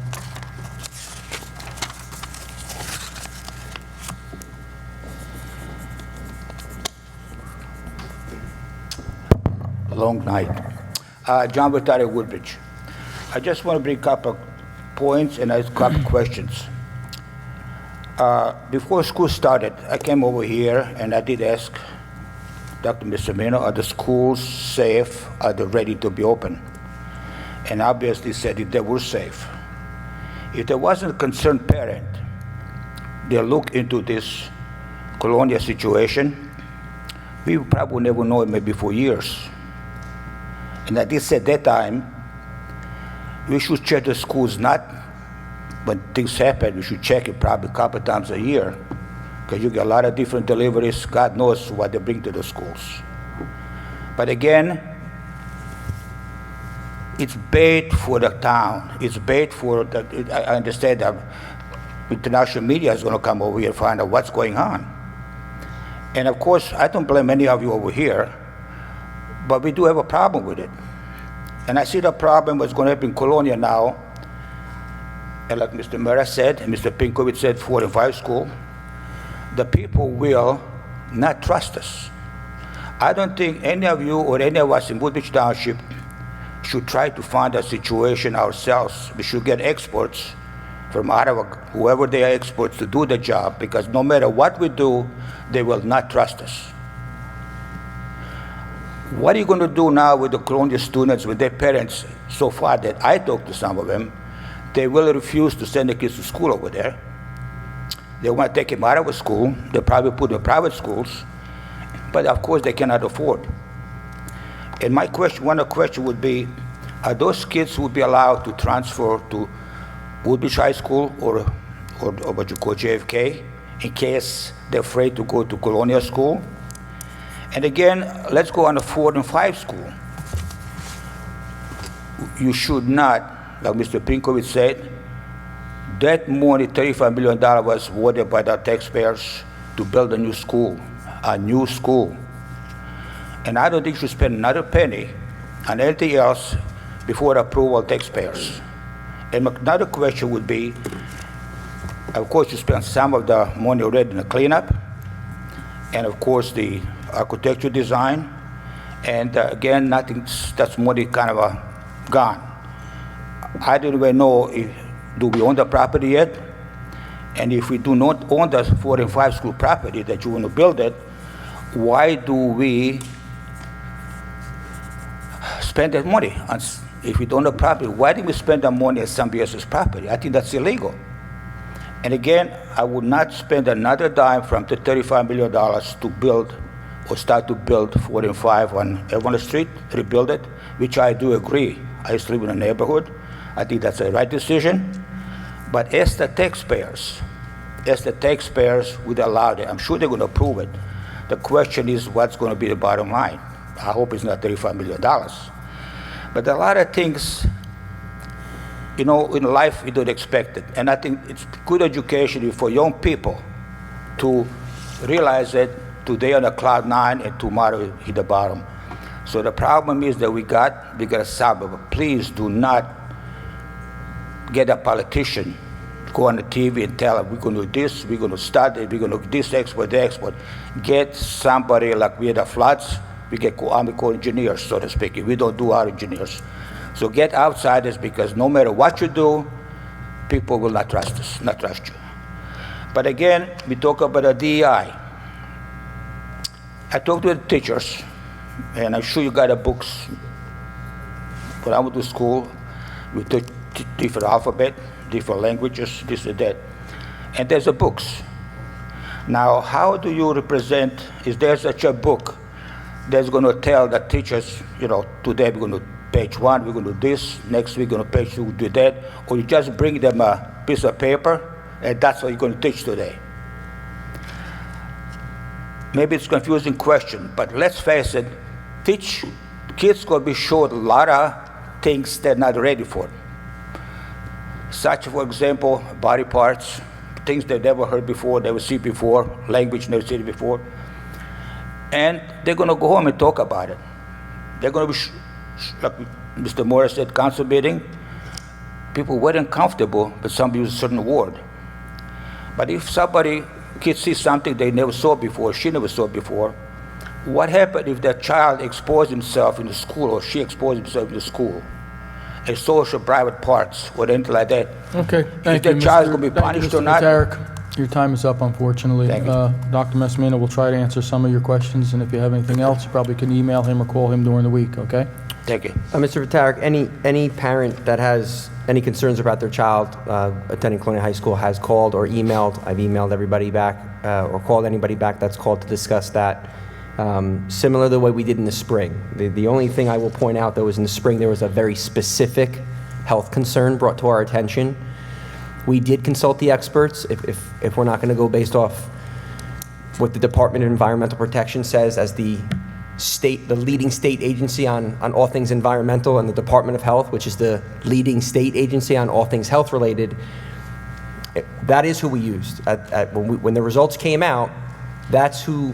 Long night. John Bertari, Woodbridge. I just want to bring a couple points and ask a couple questions. Before school started, I came over here and I did ask Dr. Missamino, are the schools safe? Are they ready to be open? And obviously said that they were safe. If there wasn't a concerned parent, they'll look into this Colonia situation. We probably never know it, maybe for years. And I did say at that time, we should check the schools, not when things happen, we should check it probably a couple times a year, because you get a lot of different deliveries. God knows what they bring to the schools. But again, it's bait for the town. It's bait for the, I understand that international media is going to come over here and find out what's going on. And of course, I don't blame any of you over here, but we do have a problem with it. And I see the problem that's going to happen in Colonia now. And like Mr. Murrah said, and Mr. Pinkowitz said, 4 and 5 school, the people will not trust us. I don't think any of you or any of us in Woodbridge Township should try to find a situation ourselves. We should get experts from Ottawa, whoever they are experts, to do the job, because no matter what we do, they will not trust us. What are you going to do now with the Colonia students, with their parents? So far that I talked to some of them, they will refuse to send the kids to school over there. They want to take them out of school. They probably put them in private schools, but of course they cannot afford. And my question, one of the questions would be, are those kids who would be allowed to transfer to Woodbridge High School or what you call JFK, in case they're afraid to go to Colonia School? And again, let's go on a 4 and 5 school. You should not, like Mr. Pinkowitz said, that money, $35 million, was awarded by the taxpayers to build a new school. And I don't think you should spend another penny on anything else before approval of taxpayers. And another question would be, of course, you spend some of the money already in the cleanup, and of course the architecture design, and again, nothing, that's money kind of gone. I don't even know if, do we own the property yet? And if we do not own the 4 and 5 school property that you want to build it, why do we spend that money? If we don't own the property, why do we spend the money on somebody else's property? I think that's illegal. And again, I would not spend another dime from the $35 million to build or start to build 4 and 5 on Evans Street, rebuild it, which I do agree. I used to live in a neighborhood. I think that's the right decision. But as the taxpayers would allow it, I'm sure they're going to approve it. The question is, what's going to be the bottom line? I hope it's not $35 million. But a lot of things, you know, in life we don't expect it. And I think it's good education for young people to realize that today on a cloud 9 and tomorrow hit the bottom. So the problem is that we got to solve it. But please do not get a politician, go on the TV and tell them, we're going to do this, we're going to start it, we're going to do this export, that export. Get somebody like we had the floods, we get Army Corps engineers, so to speak. We don't do our engineers. So get outsiders, because no matter what you do, people will not trust us, not trust you. But again, we talk about the DEI. I talked to the teachers, and I'm sure you got the books when I went to school, we took different alphabet, different languages, this and that. And there's a books. Now, how do you represent, is there such a book that's going to tell the teachers, today we're going to page 1, we're going to do this, next week we're going to page 2, do that, or you just bring them a piece of paper, and that's what you're going to teach today? Maybe it's a confusing question, but let's face it, kids going to be showed a lot of things they're not ready for. Such, for example, body parts, things they never heard before, never see before, language never seen before. And they're going to go home and talk about it. They're going to be, like Mr. Morris said, council meeting, people weren't comfortable with somebody use a certain word. But if kids see something they never saw before, she never saw before, what happened if that child exposed himself in the school or she exposed himself in the school? And social private parts or anything like that. Okay, thank If you, that child Mr. going to be thank you, punished Mr. or not? Vitaric. Your time is up, unfortunately. Thank you. Dr. Massimino will try to answer some of your questions, and if you have anything else, you probably can email him or call him during the week, okay? Thank you. Mr. Vitaric, any parent that has any concerns about their child attending Colonial High School has called or emailed. I've emailed everybody back or called anybody back that's called to discuss that. Similar to the way we did in the spring. The only thing I will point out, though, is in the spring there was a very specific health concern brought to our attention. We did consult the experts. If we're not going to go based off what the Department of Environmental Protection says as the leading state agency on all things environmental, and the Department of Health, which is the leading state agency on all things health related, that is who we used. When the results came out, that's who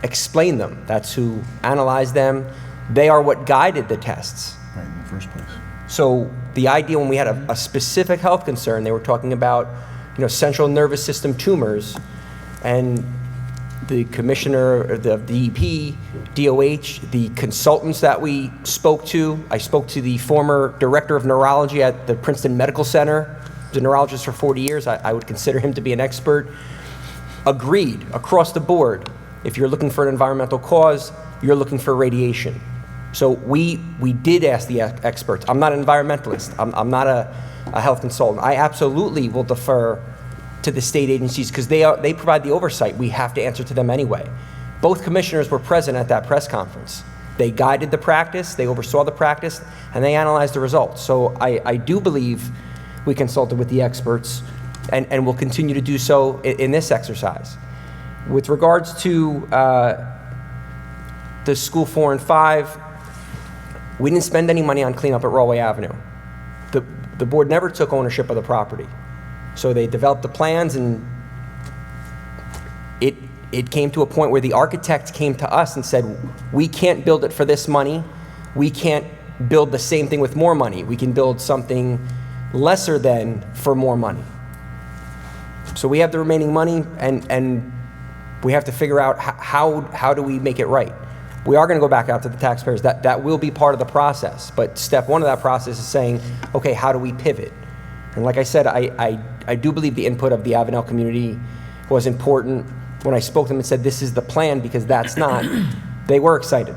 explained them. That's who analyzed them. They are what guided the tests. Right, in the first place. So the idea when we had a specific health concern, they were talking about, central nervous system tumors, and the commissioner of the DEP, DOH, the consultants that we spoke to. I spoke to the former director of neurology at the Princeton Medical Center. He was a neurologist for 40 years. I would consider him to be an expert. Agreed across the board. If you're looking for an environmental cause, you're looking for radiation. So we did ask the experts. I'm not an environmentalist. I'm not a health consultant. I absolutely will defer to the state agencies because they provide the oversight. We have to answer to them anyway. Both commissioners were present at that press conference. They guided the practice, they oversaw the practice, and they analyzed the results. So I do believe we consulted with the experts and will continue to do so in this exercise. With regards to the school 4 and 5, we didn't spend any money on cleanup at Rollway Avenue. The board never took ownership of the property. So they developed the plans, and it came to a point where the architect came to us and said, we can't build it for this money. We can't build the same thing with more money. We can build something lesser than for more money. So we have the remaining money, and we have to figure out how do we make it right. We are going to go back out to the taxpayers. That will be part of the process. But step one of that process is saying, okay, how do we pivot? And like I said, I do believe the input of the Avenel community was important. When I spoke to them and said, this is the plan, because that's not, they were excited.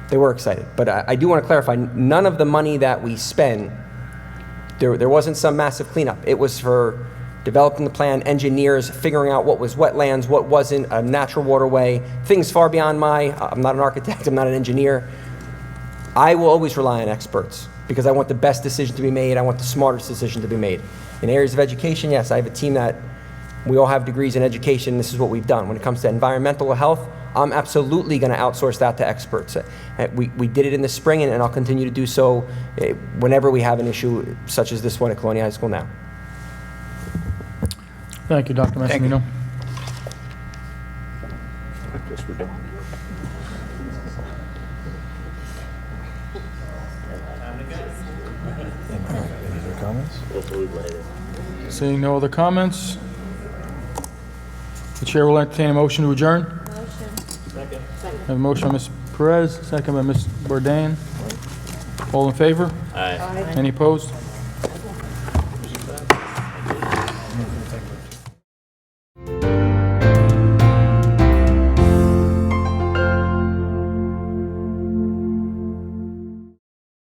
They were excited. But I do want to clarify, none of the money that we spend, there wasn't some massive cleanup. It was for developing the plan, engineers, figuring out what was wetlands, what wasn't, a natural waterway, things far beyond I'm not an architect, I'm not an engineer. I will always rely on experts because I want the best decision to be made, I want the smartest decision to be made. In areas of education, yes, I have a team that, we all have degrees in education, this is what we've done. When it comes to environmental health, I'm absolutely going to outsource that to experts. We did it in the spring, and I'll continue to do so whenever we have an issue such as this one at Colonial High School now. Thank you, Dr. Massimino. I guess we're done. Any other comments? Seeing no other comments, the chair will entertain a motion to adjourn. Second. I have a motion by Ms. Perez, second by Ms. Bourdain. All in favor? Aye. Any opposed?